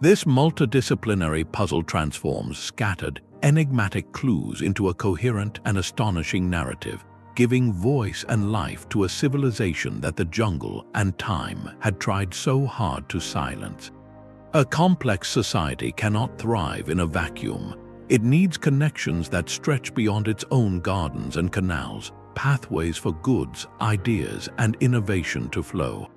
This multidisciplinary puzzle transforms scattered, enigmatic clues into a coherent and astonishing narrative, giving voice and life to a civilization that the jungle and time had tried so hard to silence. A complex society cannot thrive in a vacuum. It needs connections that stretch beyond its own gardens and canals, pathways for goods, ideas, and innovation to flow.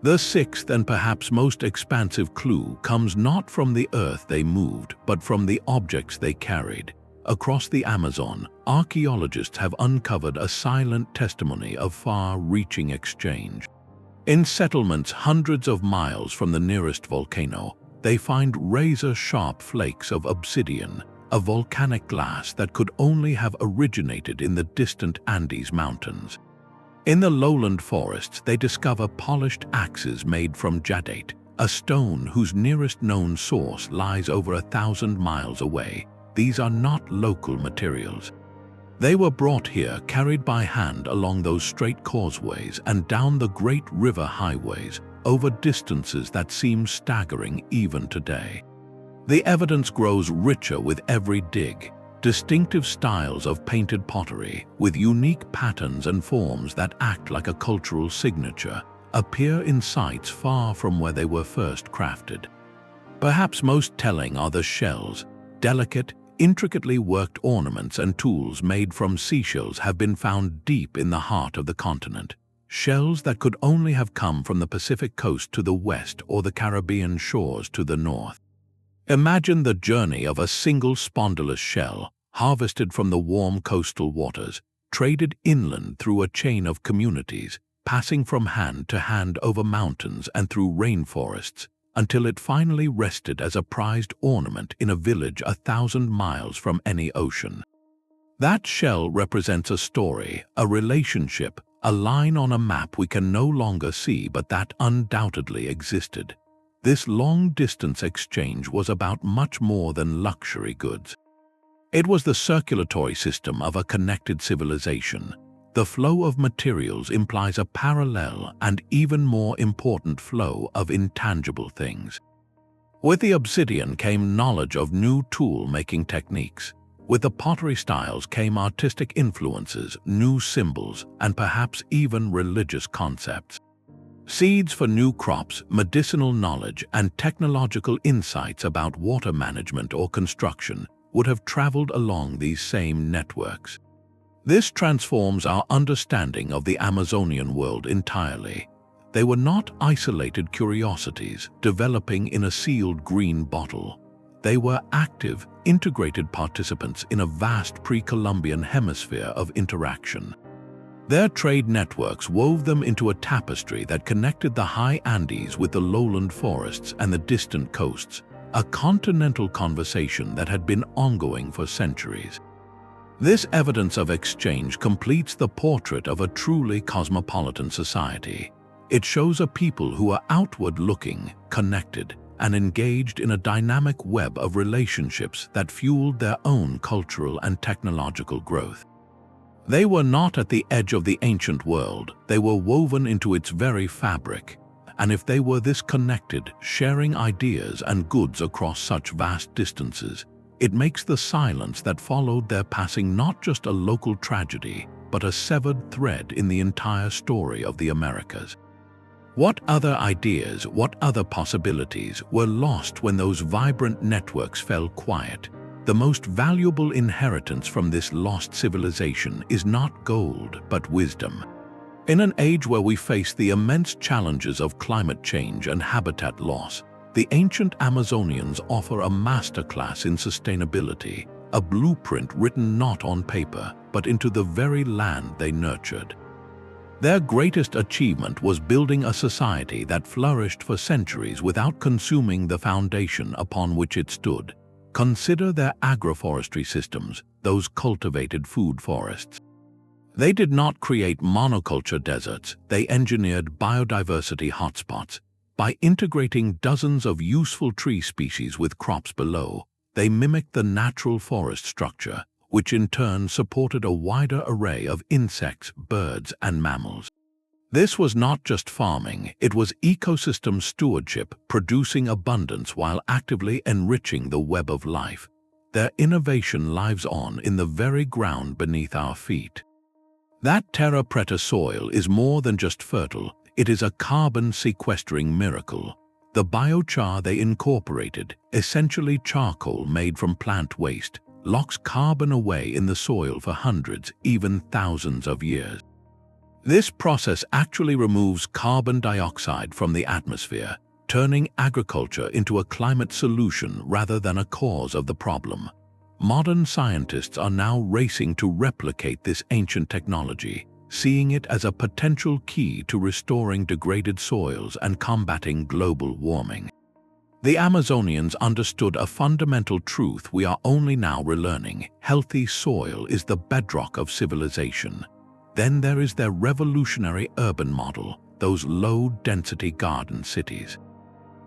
The sixth and perhaps most expansive clue comes not from the earth they moved, but from the objects they carried. Across the Amazon, archaeologists have uncovered a silent testimony of far-reaching exchange. In settlements hundreds of miles from the nearest volcano, they find razor-sharp flakes of obsidian, a volcanic glass that could only have originated in the distant Andes Mountains. In the lowland forests, they discover polished axes made from jadate, a stone whose nearest known source lies over 1,000 miles away. These are not local materials. They were brought here carried by hand along those straight causeways and down the great river highways, over distances that seem staggering even today. The evidence grows richer with every dig. Distinctive styles of painted pottery, with unique patterns and forms that act like a cultural signature, appear in sites far from where they were first crafted. Perhaps most telling are the shells. Delicate, intricately worked ornaments and tools made from seashells have been found deep in the heart of the continent. shells that could only have come from the Pacific coast to the west or the Caribbean shores to the north. Imagine the journey of a single spondylus shell, harvested from the warm coastal waters, traded inland through a chain of communities, passing from hand to hand over mountains and through rainforests, until it finally rested as a prized ornament in a village 1,000 miles from any ocean. That shell represents a story, a relationship, a line on a map we can no longer see but that undoubtedly existed. This long-distance exchange was about much more than luxury goods. It was the circulatory system of a connected civilization. The flow of materials implies a parallel and even more important flow of intangible things. With the obsidian came knowledge of new tool-making techniques. With the pottery styles came artistic influences, new symbols, and perhaps even religious concepts. Seeds for new crops, medicinal knowledge, and technological insights about water management or construction would have traveled along these same networks. This transforms our understanding of the Amazonian world entirely. They were not isolated curiosities developing in a sealed green bottle. They were active, integrated participants in a vast pre-Columbian hemisphere of interaction. Their trade networks wove them into a tapestry that connected the high Andes with the lowland forests and the distant coasts, a continental conversation that had been ongoing for centuries. This evidence of exchange completes the portrait of a truly cosmopolitan society. It shows a people who are outward-looking, connected, and engaged in a dynamic web of relationships that fueled their own cultural and technological growth. They were not at the edge of the ancient world, they were woven into its very fabric. And if they were this connected, sharing ideas and goods across such vast distances, it makes the silence that followed their passing not just a local tragedy, but a severed thread in the entire story of the Americas. What other ideas, what other possibilities were lost when those vibrant networks fell quiet? The most valuable inheritance from this lost civilization is not gold, but wisdom. In an age where we face the immense challenges of climate change and habitat loss, the ancient Amazonians offer a masterclass in sustainability, a blueprint written not on paper, but into the very land they nurtured. Their greatest achievement was building a society that flourished for centuries without consuming the foundation upon which it stood. Consider their agroforestry systems, those cultivated food forests. They did not create monoculture deserts, they engineered biodiversity hotspots. By integrating dozens of useful tree species with crops below, they mimicked the natural forest structure, which in turn supported a wider array of insects, birds, and mammals. This was not just farming, it was ecosystem stewardship, producing abundance while actively enriching the web of life. Their innovation lives on in the very ground beneath our feet. That Terra Preta soil is more than just fertile, it is a carbon-sequestering miracle. The biochar they incorporated, essentially charcoal made from plant waste, locks carbon away in the soil for hundreds, even thousands of years. This process actually removes carbon dioxide from the atmosphere, turning agriculture into a climate solution rather than a cause of the problem. Modern scientists are now racing to replicate this ancient technology, seeing it as a potential key to restoring degraded soils and combating global warming. The Amazonians understood a fundamental truth we are only now relearning: healthy soil is the bedrock of civilization. Then there is their revolutionary urban model, those low-density garden cities.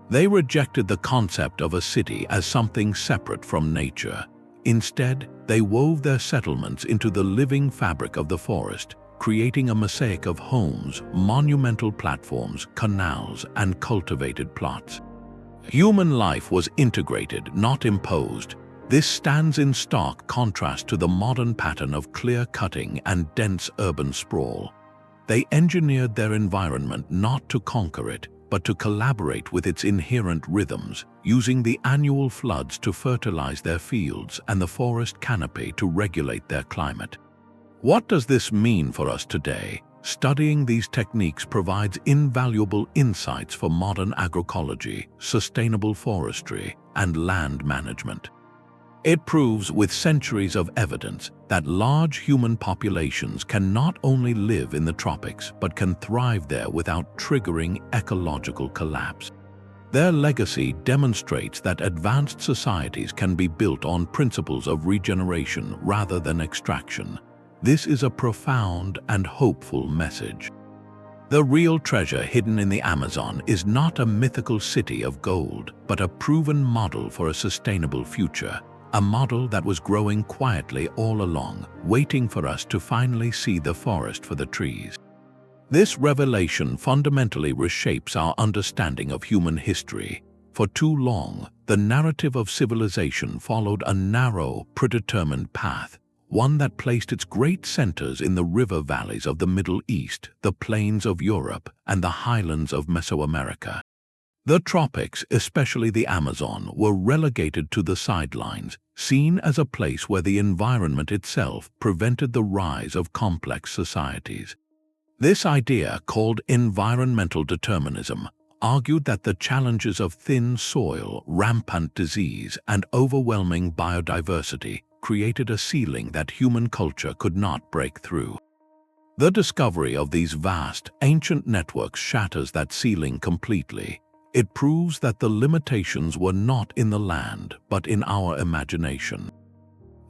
They rejected the concept of a city as something separate from nature. Instead, they wove their settlements into the living fabric of the forest, creating a mosaic of homes, monumental platforms, canals, and cultivated plots. Human life was integrated, not imposed. This stands in stark contrast to the modern pattern of clear-cutting and dense urban sprawl. They engineered their environment not to conquer it, but to collaborate with its inherent rhythms, using the annual floods to fertilize their fields and the forest canopy to regulate their climate. What does this mean for us today? Studying these techniques provides invaluable insights for modern agroecology, sustainable forestry, and land management. It proves with centuries of evidence that large human populations can not only live in the tropics but can thrive there without triggering ecological collapse. Their legacy demonstrates that advanced societies can be built on principles of regeneration rather than extraction. This is a profound and hopeful message. The real treasure hidden in the Amazon is not a mythical city of gold, but a proven model for a sustainable future, a model that was growing quietly all along, waiting for us to finally see the forest for the trees. This revelation fundamentally reshapes our understanding of human history. For too long, the narrative of civilization followed a narrow, predetermined path, one that placed its great centers in the river valleys of the Middle East, the plains of Europe, and the highlands of Mesoamerica. The tropics, especially the Amazon, were relegated to the sidelines, seen as a place where the environment itself prevented the rise of complex societies. This idea, called environmental determinism, argued that the challenges of thin soil, rampant disease, and overwhelming biodiversity created a ceiling that human culture could not break through. The discovery of these vast, ancient networks shatters that ceiling completely. It proves that the limitations were not in the land, but in our imagination.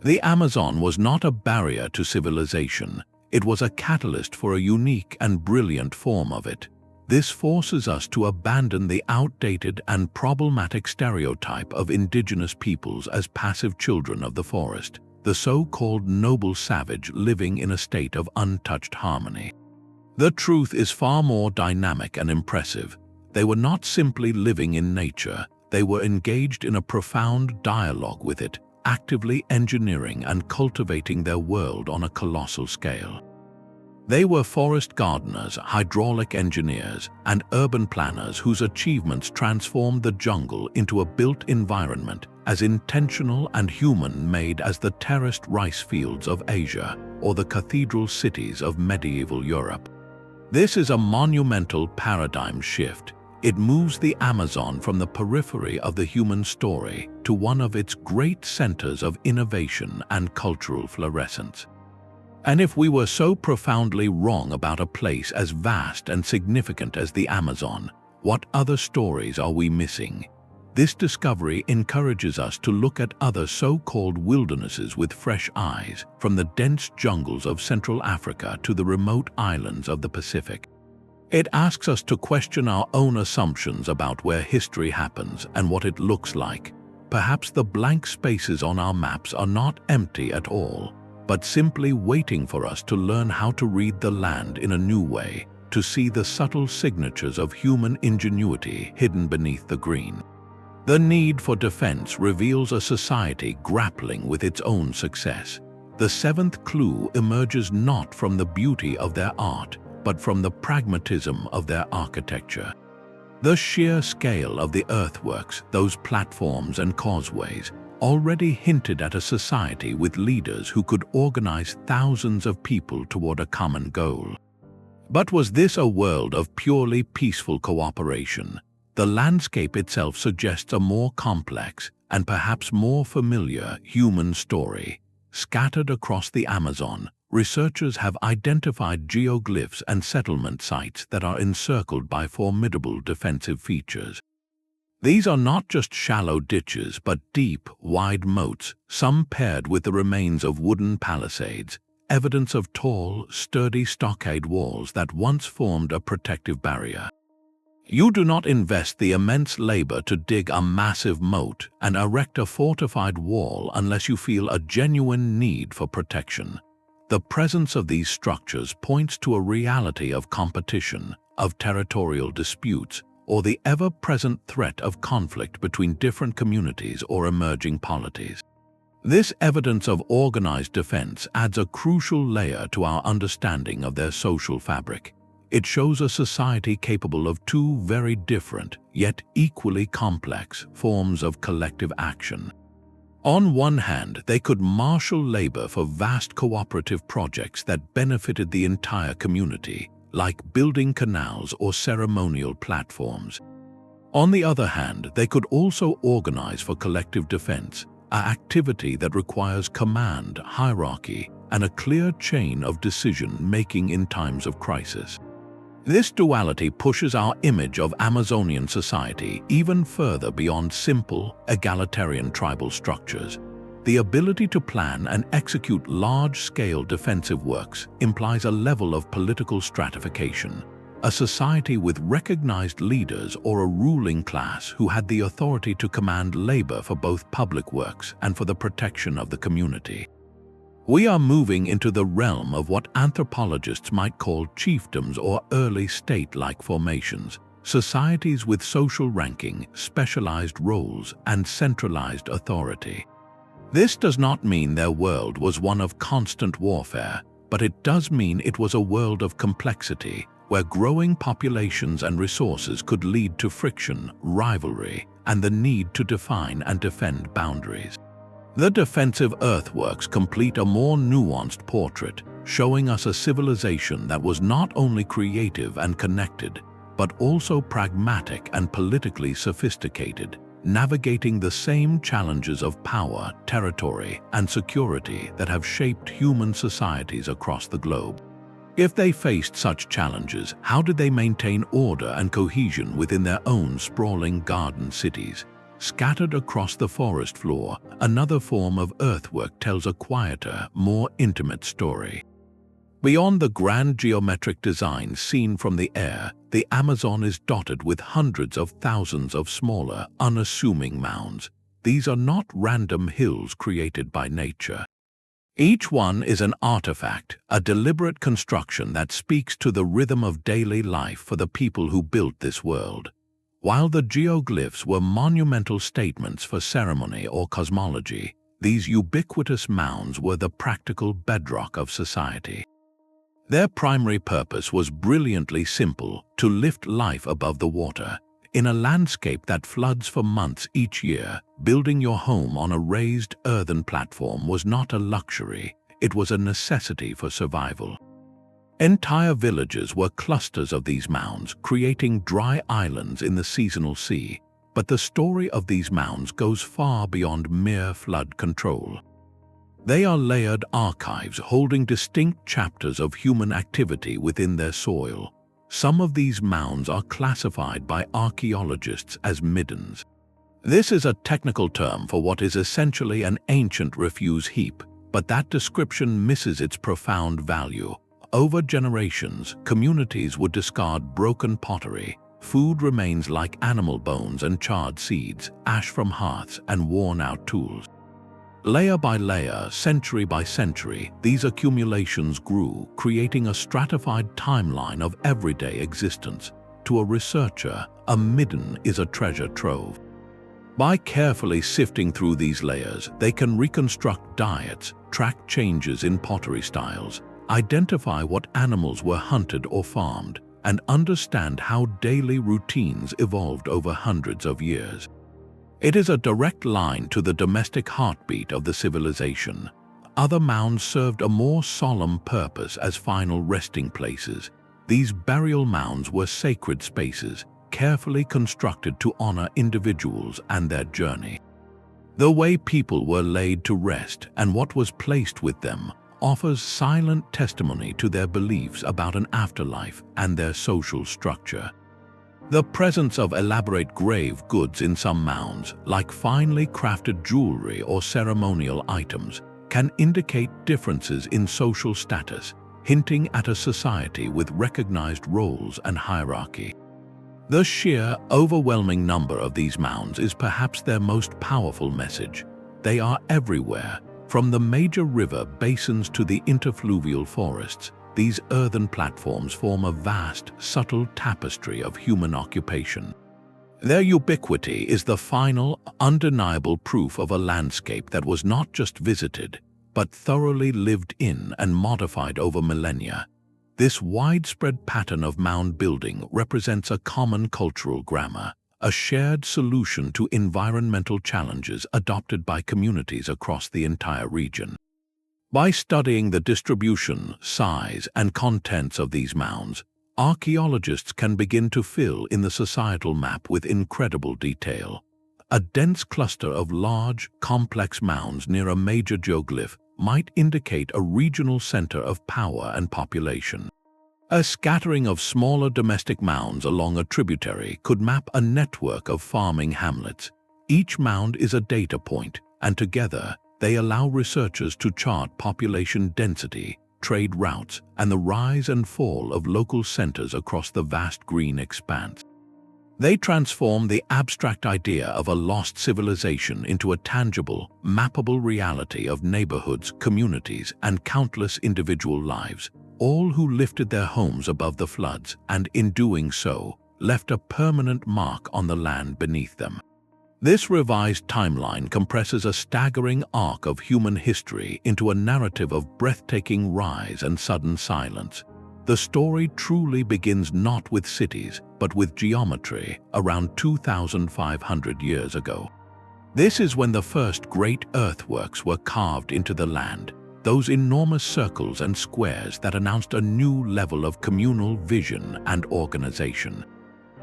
The Amazon was not a barrier to civilization. It was a catalyst for a unique and brilliant form of it. This forces us to abandon the outdated and problematic stereotype of indigenous peoples as passive children of the forest, the so-called noble savage living in a state of untouched harmony. The truth is far more dynamic and impressive. They were not simply living in nature, they were engaged in a profound dialogue with it, actively engineering and cultivating their world on a colossal scale. They were forest gardeners, hydraulic engineers, and urban planners whose achievements transformed the jungle into a built environment as intentional and human-made as the terraced rice fields of Asia or the cathedral cities of medieval Europe. This is a monumental paradigm shift. It moves the Amazon from the periphery of the human story to one of its great centers of innovation and cultural fluorescence. And if we were so profoundly wrong about a place as vast and significant as the Amazon, what other stories are we missing? This discovery encourages us to look at other so-called wildernesses with fresh eyes, from the dense jungles of Central Africa to the remote islands of the Pacific. It asks us to question our own assumptions about where history happens and what it looks like. Perhaps the blank spaces on our maps are not empty at all, but simply waiting for us to learn how to read the land in a new way, to see the subtle signatures of human ingenuity hidden beneath the green. The need for defense reveals a society grappling with its own success. The seventh clue emerges not from the beauty of their art, but from the pragmatism of their architecture. The sheer scale of the earthworks, those platforms and causeways, already hinted at a society with leaders who could organize thousands of people toward a common goal. But was this a world of purely peaceful cooperation? The landscape itself suggests a more complex and perhaps more familiar human story. Scattered across the Amazon, researchers have identified geoglyphs and settlement sites that are encircled by formidable defensive features. These are not just shallow ditches, but deep, wide moats, some paired with the remains of wooden palisades, evidence of tall, sturdy stockade walls that once formed a protective barrier. You do not invest the immense labor to dig a massive moat and erect a fortified wall unless you feel a genuine need for protection. The presence of these structures points to a reality of competition, of territorial disputes, or the ever-present threat of conflict between different communities or emerging polities. This evidence of organized defense adds a crucial layer to our understanding of their social fabric. It shows a society capable of two very different, yet equally complex, forms of collective action. On one hand, they could marshal labor for vast cooperative projects that benefited the entire community, like building canals or ceremonial platforms. On the other hand, they could also organize for collective defense, an activity that requires command, hierarchy, and a clear chain of decision-making in times of crisis. This duality pushes our image of Amazonian society even further beyond simple, egalitarian tribal structures. The ability to plan and execute large-scale defensive works implies a level of political stratification, a society with recognized leaders or a ruling class who had the authority to command labor for both public works and for the protection of the community. We are moving into the realm of what anthropologists might call chiefdoms or early state-like formations, societies with social ranking, specialized roles, and centralized authority. This does not mean their world was one of constant warfare, but it does mean it was a world of complexity, where growing populations and resources could lead to friction, rivalry, and the need to define and defend boundaries. The defensive earthworks complete a more nuanced portrait, showing us a civilization that was not only creative and connected, but also pragmatic and politically sophisticated, navigating the same challenges of power, territory, and security that have shaped human societies across the globe. If they faced such challenges, how did they maintain order and cohesion within their own sprawling garden cities? Scattered across the forest floor, another form of earthwork tells a quieter, more intimate story. Beyond the grand geometric designs seen from the air, the Amazon is dotted with hundreds of thousands of smaller, unassuming mounds. These are not random hills created by nature. Each one is an artifact, a deliberate construction that speaks to the rhythm of daily life for the people who built this world. While the geoglyphs were monumental statements for ceremony or cosmology, these ubiquitous mounds were the practical bedrock of society. Their primary purpose was brilliantly simple: to lift life above the water. In a landscape that floods for months each year, building your home on a raised earthen platform was not a luxury, it was a necessity for survival. Entire villages were clusters of these mounds, creating dry islands in the seasonal sea. But the story of these mounds goes far beyond mere flood control. They are layered archives holding distinct chapters of human activity within their soil. Some of these mounds are classified by archaeologists as middens. This is a technical term for what is essentially an ancient refuse heap, but that description misses its profound value. Over generations, communities would discard broken pottery, food remains like animal bones and charred seeds, ash from hearths, and worn-out tools. Layer by layer, century by century, these accumulations grew, creating a stratified timeline of everyday existence. To a researcher, a midden is a treasure trove. By carefully sifting through these layers, they can reconstruct diets, track changes in pottery styles, identify what animals were hunted or farmed, and understand how daily routines evolved over hundreds of years. It is a direct line to the domestic heartbeat of the civilization. Other mounds served a more solemn purpose as final resting places. These burial mounds were sacred spaces, carefully constructed to honor individuals and their journey. The way people were laid to rest and what was placed with them offers silent testimony to their beliefs about an afterlife and their social structure. The presence of elaborate grave goods in some mounds, like finely crafted jewelry or ceremonial items, can indicate differences in social status, hinting at a society with recognized roles and hierarchy. The sheer, overwhelming number of these mounds is perhaps their most powerful message. They are everywhere. From the major river basins to the interfluvial forests, these earthen platforms form a vast, subtle tapestry of human occupation. Their ubiquity is the final, undeniable proof of a landscape that was not just visited, but thoroughly lived in and modified over millennia. This widespread pattern of mound building represents a common cultural grammar, a shared solution to environmental challenges adopted by communities across the entire region. By studying the distribution, size, and contents of these mounds, archaeologists can begin to fill in the societal map with incredible detail. A dense cluster of large, complex mounds near a major geoglyph might indicate a regional center of power and population. A scattering of smaller domestic mounds along a tributary could map a network of farming hamlets. Each mound is a data point, and together they allow researchers to chart population density, trade routes, and the rise and fall of local centers across the vast green expanse. They transform the abstract idea of a lost civilization into a tangible, mappable reality of neighborhoods, communities, and countless individual lives, all who lifted their homes above the floods and, in doing so, left a permanent mark on the land beneath them. This revised timeline compresses a staggering arc of human history into a narrative of breathtaking rise and sudden silence. The story truly begins not with cities, but with geometry around 2,500 years ago. This is when the first great earthworks were carved into the land, those enormous circles and squares that announced a new level of communal vision and organization.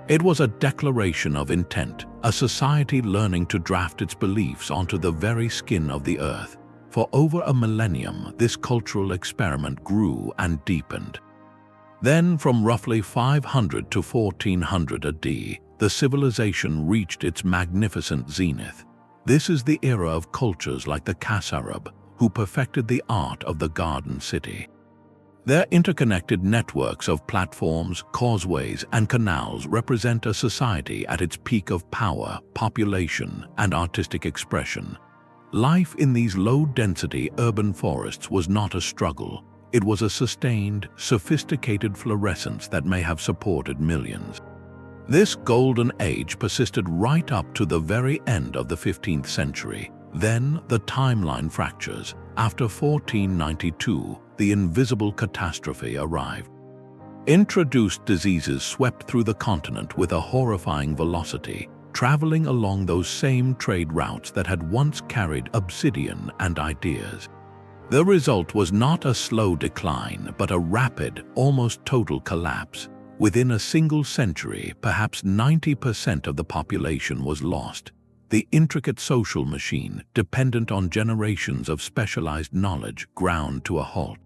It was a declaration of intent, a society learning to draft its beliefs onto the very skin of the earth. For over a millennium, this cultural experiment grew and deepened. Then, from roughly 500 to 1400 AD, the civilization reached its magnificent zenith. This is the era of cultures like the Casarabe, who perfected the art of the garden city. Their interconnected networks of platforms, causeways, and canals represent a society at its peak of power, population, and artistic expression. Life in these low-density urban forests was not a struggle. It was a sustained, sophisticated fluorescence that may have supported millions. This golden age persisted right up to the very end of the 15th century. Then the timeline fractures. After 1492, the invisible catastrophe arrived. Introduced diseases swept through the continent with a horrifying velocity, traveling along those same trade routes that had once carried obsidian and ideas. The result was not a slow decline, but a rapid, almost total collapse. Within a single century, perhaps 90% of the population was lost. The intricate social machine, dependent on generations of specialized knowledge, ground to a halt.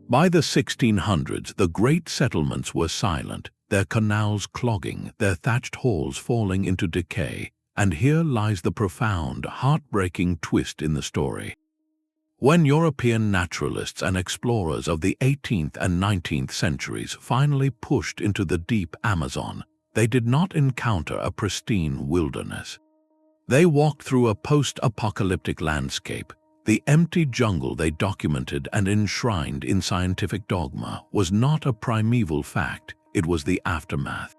By the 1600s, the great settlements were silent, their canals clogging, their thatched halls falling into decay, and here lies the profound, heartbreaking twist in the story. When European naturalists and explorers of the 18th and 19th centuries finally pushed into the deep Amazon, they did not encounter a pristine wilderness. They walked through a post-apocalyptic landscape. The empty jungle they documented and enshrined in scientific dogma was not a primeval fact, it was the aftermath.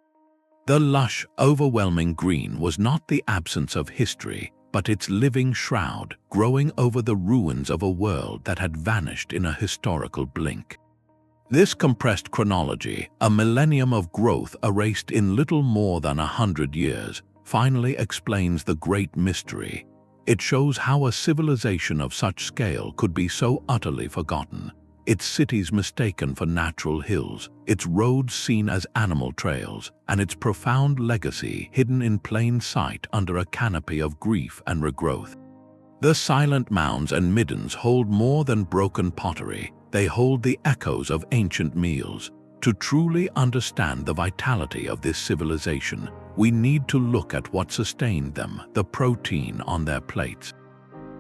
The lush, overwhelming green was not the absence of history, but its living shroud, growing over the ruins of a world that had vanished in a historical blink. This compressed chronology, a millennium of growth erased in little more than 100 years, finally explains the great mystery. It shows how a civilization of such scale could be so utterly forgotten, its cities mistaken for natural hills, its roads seen as animal trails, and its profound legacy hidden in plain sight under a canopy of grief and regrowth. The silent mounds and middens hold more than broken pottery, they hold the echoes of ancient meals. To truly understand the vitality of this civilization, we need to look at what sustained them, the protein on their plates.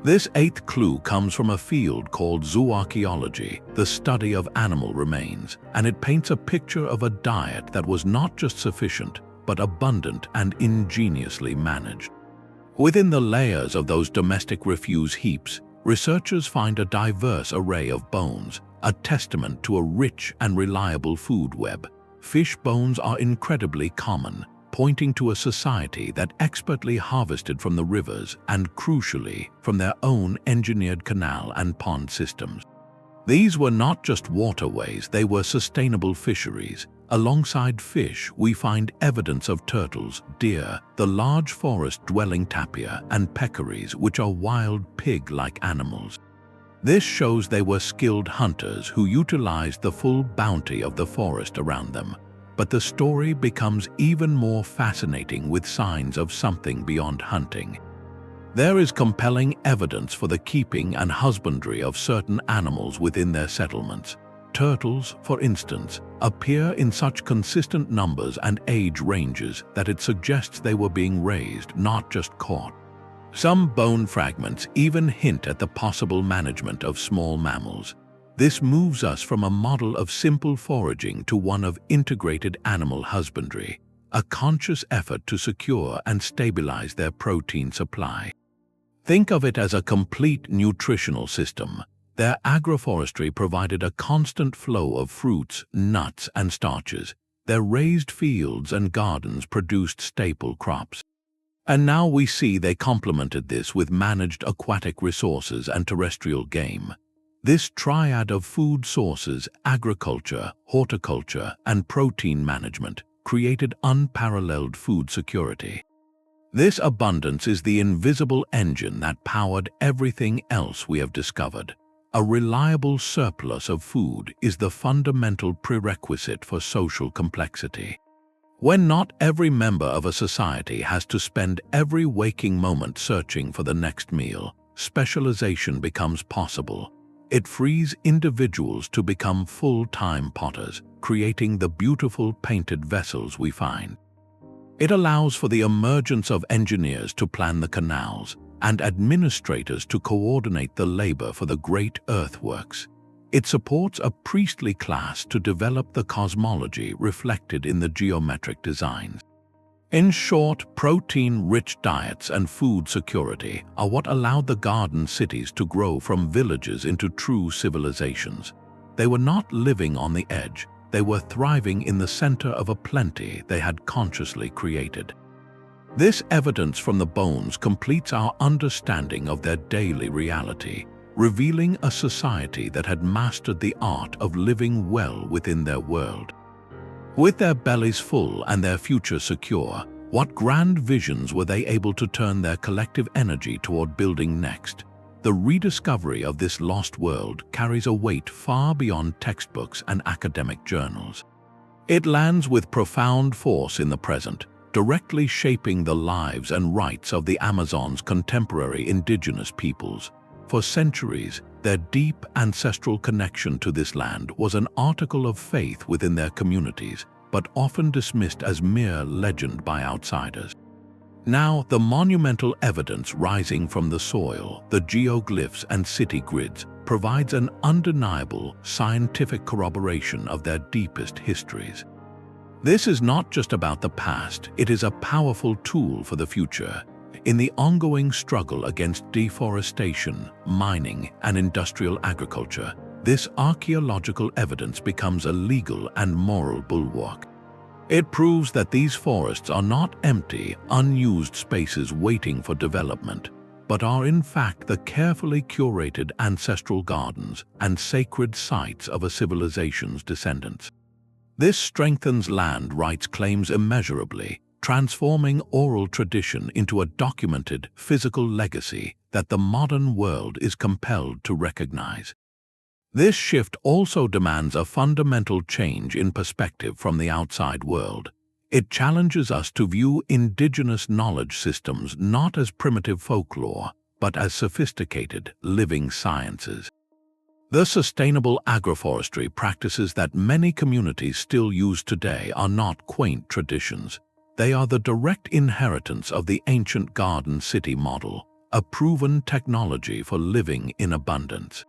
This eighth clue comes from a field called Zooarchaeology, the study of animal remains, and it paints a picture of a diet that was not just sufficient, but abundant and ingeniously managed. Within the layers of those domestic refuse heaps, researchers find a diverse array of bones, a testament to a rich and reliable food web. Fish bones are incredibly common, pointing to a society that expertly harvested from the rivers and, crucially, from their own engineered canal and pond systems. These were not just waterways, they were sustainable fisheries, Alongside fish, we find evidence of turtles, deer, the large forest-dwelling tapir, and peccaries, which are wild pig-like animals. This shows they were skilled hunters who utilized the full bounty of the forest around them. But the story becomes even more fascinating with signs of something beyond hunting. There is compelling evidence for the keeping and husbandry of certain animals within their settlements. Turtles, for instance, appear in such consistent numbers and age ranges that it suggests they were being raised, not just caught. Some bone fragments even hint at the possible management of small mammals. This moves us from a model of simple foraging to one of integrated animal husbandry, a conscious effort to secure and stabilize their protein supply. Think of it as a complete nutritional system. Their agroforestry provided a constant flow of fruits, nuts, and starches. Their raised fields and gardens produced staple crops. And now we see they complemented this with managed aquatic resources and terrestrial game. This triad of food sources, agriculture, horticulture, and protein management created unparalleled food security. This abundance is the invisible engine that powered everything else we have discovered. A reliable surplus of food is the fundamental prerequisite for social complexity. When not every member of a society has to spend every waking moment searching for the next meal, specialization becomes possible. It frees individuals to become full-time potters, creating the beautiful painted vessels we find. It allows for the emergence of engineers to plan the canals, and administrators to coordinate the labor for the great earthworks. It supports a priestly class to develop the cosmology reflected in the geometric designs. In short, protein-rich diets and food security are what allowed the garden cities to grow from villages into true civilizations. They were not living on the edge, they were thriving in the center of a plenty they had consciously created. This evidence from the bones completes our understanding of their daily reality, revealing a society that had mastered the art of living well within their world. With their bellies full and their future secure, what grand visions were they able to turn their collective energy toward building next? The rediscovery of this lost world carries a weight far beyond textbooks and academic journals. It lands with profound force in the present, directly shaping the lives and rights of the Amazon's contemporary indigenous peoples. For centuries, their deep ancestral connection to this land was an article of faith within their communities, but often dismissed as mere legend by outsiders. Now, the monumental evidence rising from the soil, the geoglyphs and city grids, provides an undeniable scientific corroboration of their deepest histories. This is not just about the past, it is a powerful tool for the future. In the ongoing struggle against deforestation, mining, and industrial agriculture, this archaeological evidence becomes a legal and moral bulwark. It proves that these forests are not empty, unused spaces waiting for development, but are in fact the carefully curated ancestral gardens and sacred sites of a civilization's descendants. This strengthens land rights claims immeasurably, transforming oral tradition into a documented, physical legacy that the modern world is compelled to recognize. This shift also demands a fundamental change in perspective from the outside world. It challenges us to view indigenous knowledge systems not as primitive folklore, but as sophisticated, living sciences. The sustainable agroforestry practices that many communities still use today are not quaint traditions. They are the direct inheritance of the ancient garden city model, a proven technology for living in abundance.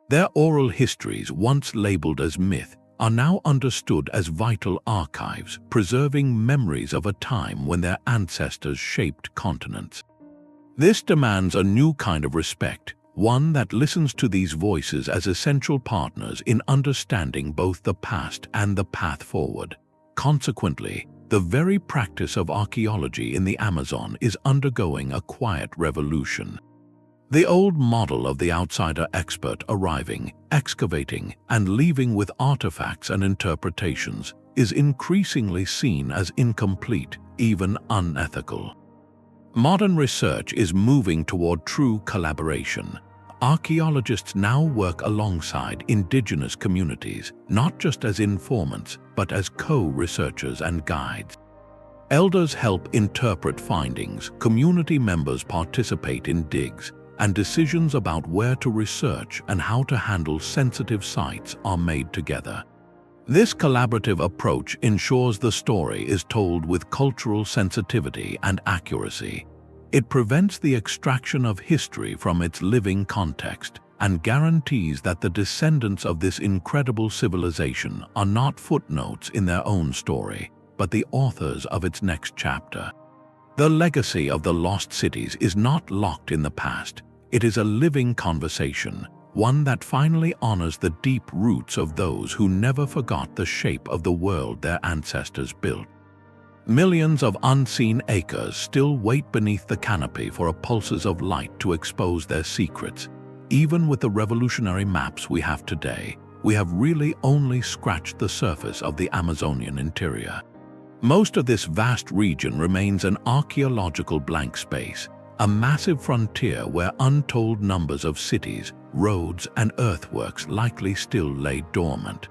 Their oral histories, once labeled as myth, are now understood as vital archives, preserving memories of a time when their ancestors shaped continents. This demands a new kind of respect, one that listens to these voices as essential partners in understanding both the past and the path forward. Consequently, the very practice of archaeology in the Amazon is undergoing a quiet revolution. The old model of the outsider expert arriving, excavating, and leaving with artifacts and interpretations is increasingly seen as incomplete, even unethical. Modern research is moving toward true collaboration. Archaeologists now work alongside indigenous communities, not just as informants, but as co-researchers and guides. Elders help interpret findings, community members participate in digs, and decisions about where to research and how to handle sensitive sites are made together. This collaborative approach ensures the story is told with cultural sensitivity and accuracy. It prevents the extraction of history from its living context and guarantees that the descendants of this incredible civilization are not footnotes in their own story, but the authors of its next chapter. The legacy of the lost cities is not locked in the past. It is a living conversation, one that finally honors the deep roots of those who never forgot the shape of the world their ancestors built. Millions of unseen acres still wait beneath the canopy for a pulses of light to expose their secrets. Even with the revolutionary maps we have today, we have really only scratched the surface of the Amazonian interior. Most of this vast region remains an archaeological blank space, a massive frontier where untold numbers of cities, roads, and earthworks likely still lay dormant.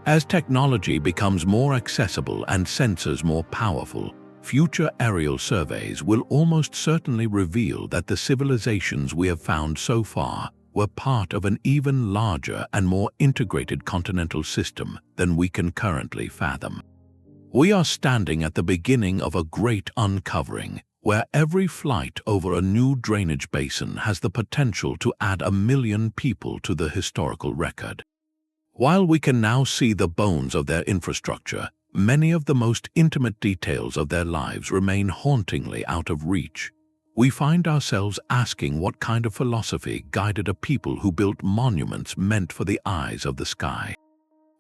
As technology becomes more accessible and sensors more powerful, future aerial surveys will almost certainly reveal that the civilizations we have found so far were part of an even larger and more integrated continental system than we can currently fathom. We are standing at the beginning of a great uncovering, where every flight over a new drainage basin has the potential to add 1 million people to the historical record. While we can now see the bones of their infrastructure, many of the most intimate details of their lives remain hauntingly out of reach. We find ourselves asking what kind of philosophy guided a people who built monuments meant for the eyes of the sky.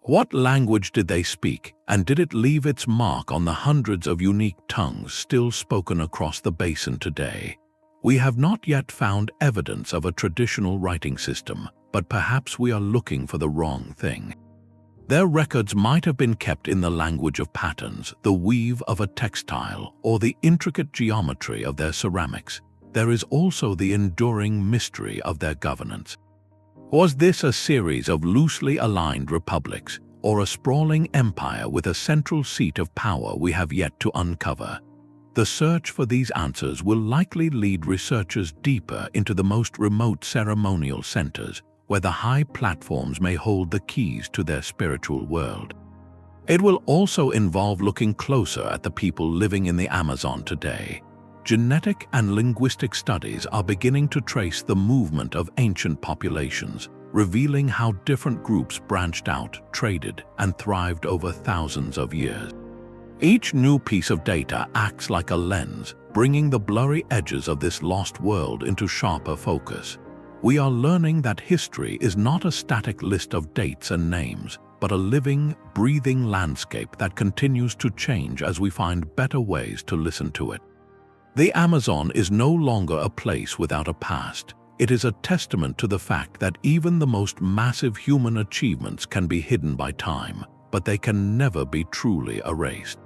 What language did they speak, and did it leave its mark on the hundreds of unique tongues still spoken across the basin today? We have not yet found evidence of a traditional writing system, but perhaps we are looking for the wrong thing. Their records might have been kept in the language of patterns, the weave of a textile, or the intricate geometry of their ceramics. There is also the enduring mystery of their governance. Was this a series of loosely aligned republics, or a sprawling empire with a central seat of power we have yet to uncover? The search for these answers will likely lead researchers deeper into the most remote ceremonial centers, where the high platforms may hold the keys to their spiritual world. It will also involve looking closer at the people living in the Amazon today. Genetic and linguistic studies are beginning to trace the movement of ancient populations, revealing how different groups branched out, traded, and thrived over thousands of years. Each new piece of data acts like a lens, bringing the blurry edges of this lost world into sharper focus. We are learning that history is not a static list of dates and names, but a living, breathing landscape that continues to change as we find better ways to listen to it. The Amazon is no longer a place without a past. It is a testament to the fact that even the most massive human achievements can be hidden by time, but they can never be truly erased.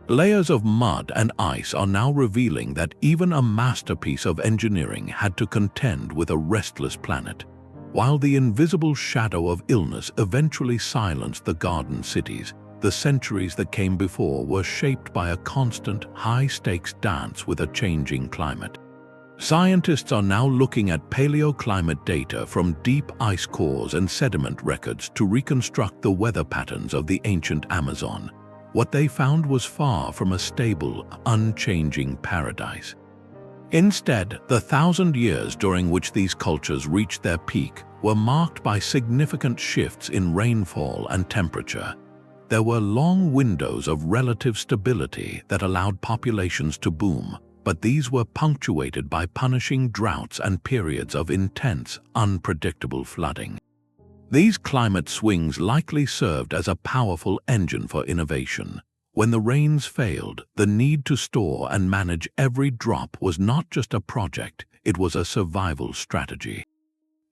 Layers of mud and ice are now revealing that even a masterpiece of engineering had to contend with a restless planet. While the invisible shadow of illness eventually silenced the garden cities, the centuries that came before were shaped by a constant, high-stakes dance with a changing climate. Scientists are now looking at paleoclimate data from deep ice cores and sediment records to reconstruct the weather patterns of the ancient Amazon. What they found was far from a stable, unchanging paradise. Instead, the 1,000 years during which these cultures reached their peak were marked by significant shifts in rainfall and temperature. There were long windows of relative stability that allowed populations to boom, but these were punctuated by punishing droughts and periods of intense, unpredictable flooding. These climate swings likely served as a powerful engine for innovation. When the rains failed, the need to store and manage every drop was not just a project, it was a survival strategy.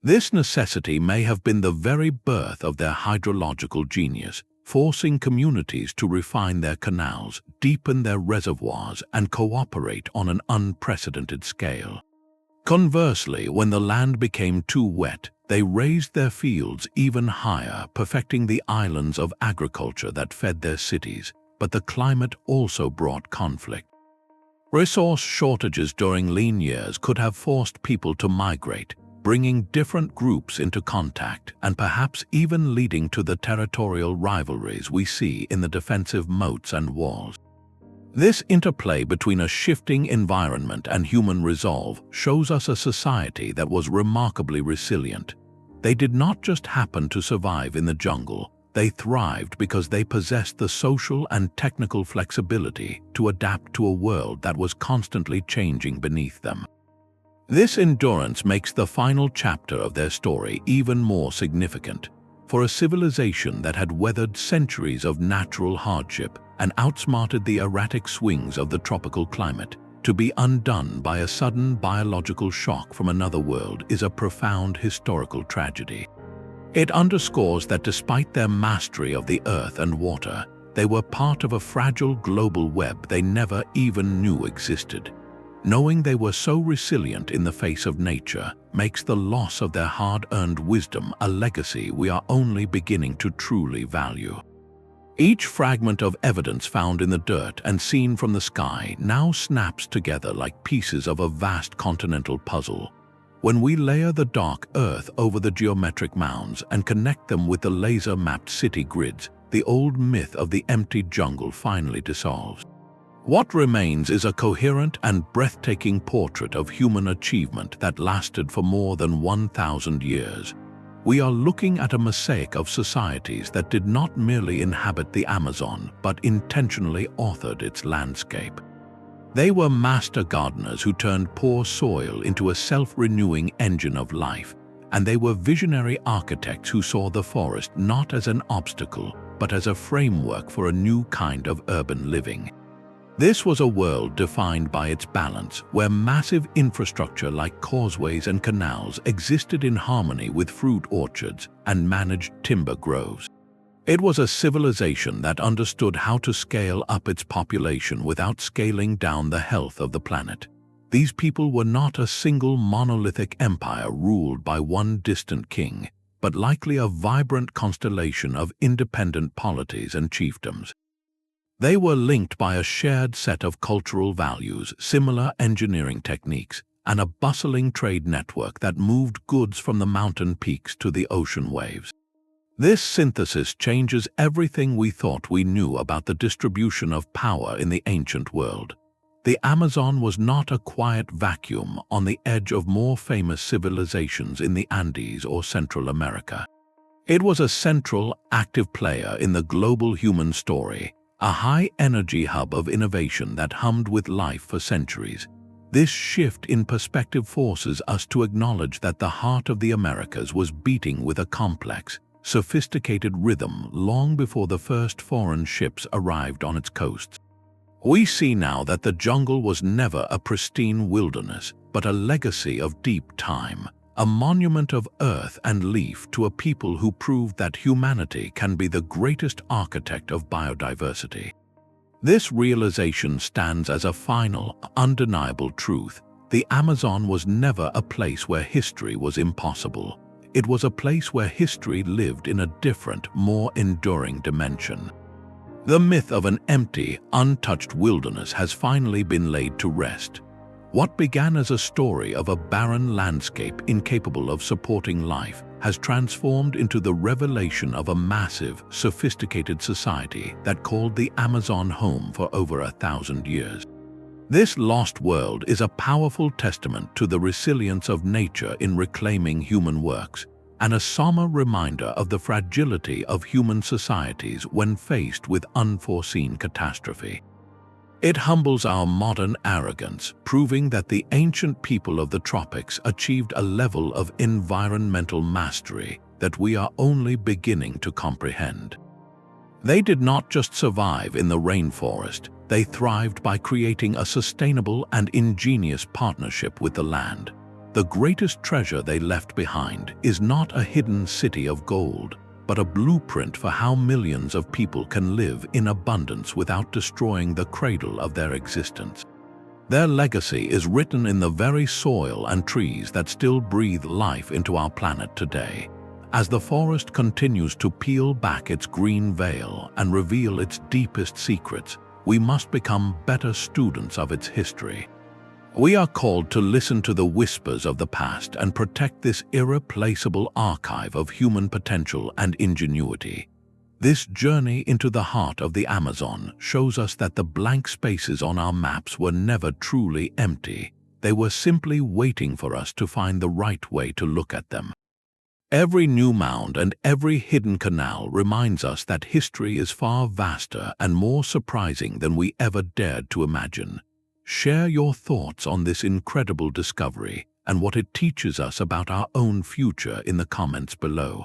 This necessity may have been the very birth of their hydrological genius, forcing communities to refine their canals, deepen their reservoirs, and cooperate on an unprecedented scale. Conversely, when the land became too wet, they raised their fields even higher, perfecting the islands of agriculture that fed their cities, but the climate also brought conflict. Resource shortages during lean years could have forced people to migrate, bringing different groups into contact and perhaps even leading to the territorial rivalries we see in the defensive moats and walls. This interplay between a shifting environment and human resolve shows us a society that was remarkably resilient. They did not just happen to survive in the jungle, they thrived because they possessed the social and technical flexibility to adapt to a world that was constantly changing beneath them. This endurance makes the final chapter of their story even more significant. For a civilization that had weathered centuries of natural hardship and outsmarted the erratic swings of the tropical climate, to be undone by a sudden biological shock from another world is a profound historical tragedy. It underscores that despite their mastery of the earth and water, they were part of a fragile global web they never even knew existed. Knowing they were so resilient in the face of nature makes the loss of their hard-earned wisdom a legacy we are only beginning to truly value. Each fragment of evidence found in the dirt and seen from the sky now snaps together like pieces of a vast continental puzzle. When we layer the dark earth over the geometric mounds and connect them with the laser-mapped city grids, the old myth of the empty jungle finally dissolves. What remains is a coherent and breathtaking portrait of human achievement that lasted for more than 1,000 years. We are looking at a mosaic of societies that did not merely inhabit the Amazon, but intentionally authored its landscape. They were master gardeners who turned poor soil into a self-renewing engine of life, and they were visionary architects who saw the forest not as an obstacle, but as a framework for a new kind of urban living. This was a world defined by its balance, where massive infrastructure like causeways and canals existed in harmony with fruit orchards and managed timber groves. It was a civilization that understood how to scale up its population without scaling down the health of the planet. These people were not a single monolithic empire ruled by one distant king, but likely a vibrant constellation of independent polities and chiefdoms. They were linked by a shared set of cultural values, similar engineering techniques, and a bustling trade network that moved goods from the mountain peaks to the ocean waves. This synthesis changes everything we thought we knew about the distribution of power in the ancient world. The Amazon was not a quiet vacuum on the edge of more famous civilizations in the Andes or Central America. It was a central, active player in the global human story, a high-energy hub of innovation that hummed with life for centuries. This shift in perspective forces us to acknowledge that the heart of the Americas was beating with a complex, sophisticated rhythm long before the first foreign ships arrived on its coasts. We see now that the jungle was never a pristine wilderness, but a legacy of deep time, a monument of earth and leaf to a people who proved that humanity can be the greatest architect of biodiversity. This realization stands as a final, undeniable truth. The Amazon was never a place where history was impossible. It was a place where history lived in a different, more enduring dimension. The myth of an empty, untouched wilderness has finally been laid to rest. What began as a story of a barren landscape incapable of supporting life has transformed into the revelation of a massive, sophisticated society that called the Amazon home for over 1,000 years. This lost world is a powerful testament to the resilience of nature in reclaiming human works, and a somber reminder of the fragility of human societies when faced with unforeseen catastrophe. It humbles our modern arrogance, proving that the ancient people of the tropics achieved a level of environmental mastery that we are only beginning to comprehend. They did not just survive in the rainforest, they thrived by creating a sustainable and ingenious partnership with the land. The greatest treasure they left behind is not a hidden city of gold, but a blueprint for how millions of people can live in abundance without destroying the cradle of their existence. Their legacy is written in the very soil and trees that still breathe life into our planet today. As the forest continues to peel back its green veil and reveal its deepest secrets, we must become better students of its history. We are called to listen to the whispers of the past and protect this irreplaceable archive of human potential and ingenuity. This journey into the heart of the Amazon shows us that the blank spaces on our maps were never truly empty. They were simply waiting for us to find the right way to look at them. Every new mound and every hidden canal reminds us that history is far vaster and more surprising than we ever dared to imagine. Share your thoughts on this incredible discovery and what it teaches us about our own future in the comments below.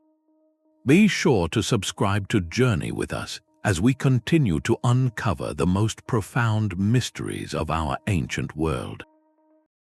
Be sure to subscribe to Journey with us as we continue to uncover the most profound mysteries of our ancient world.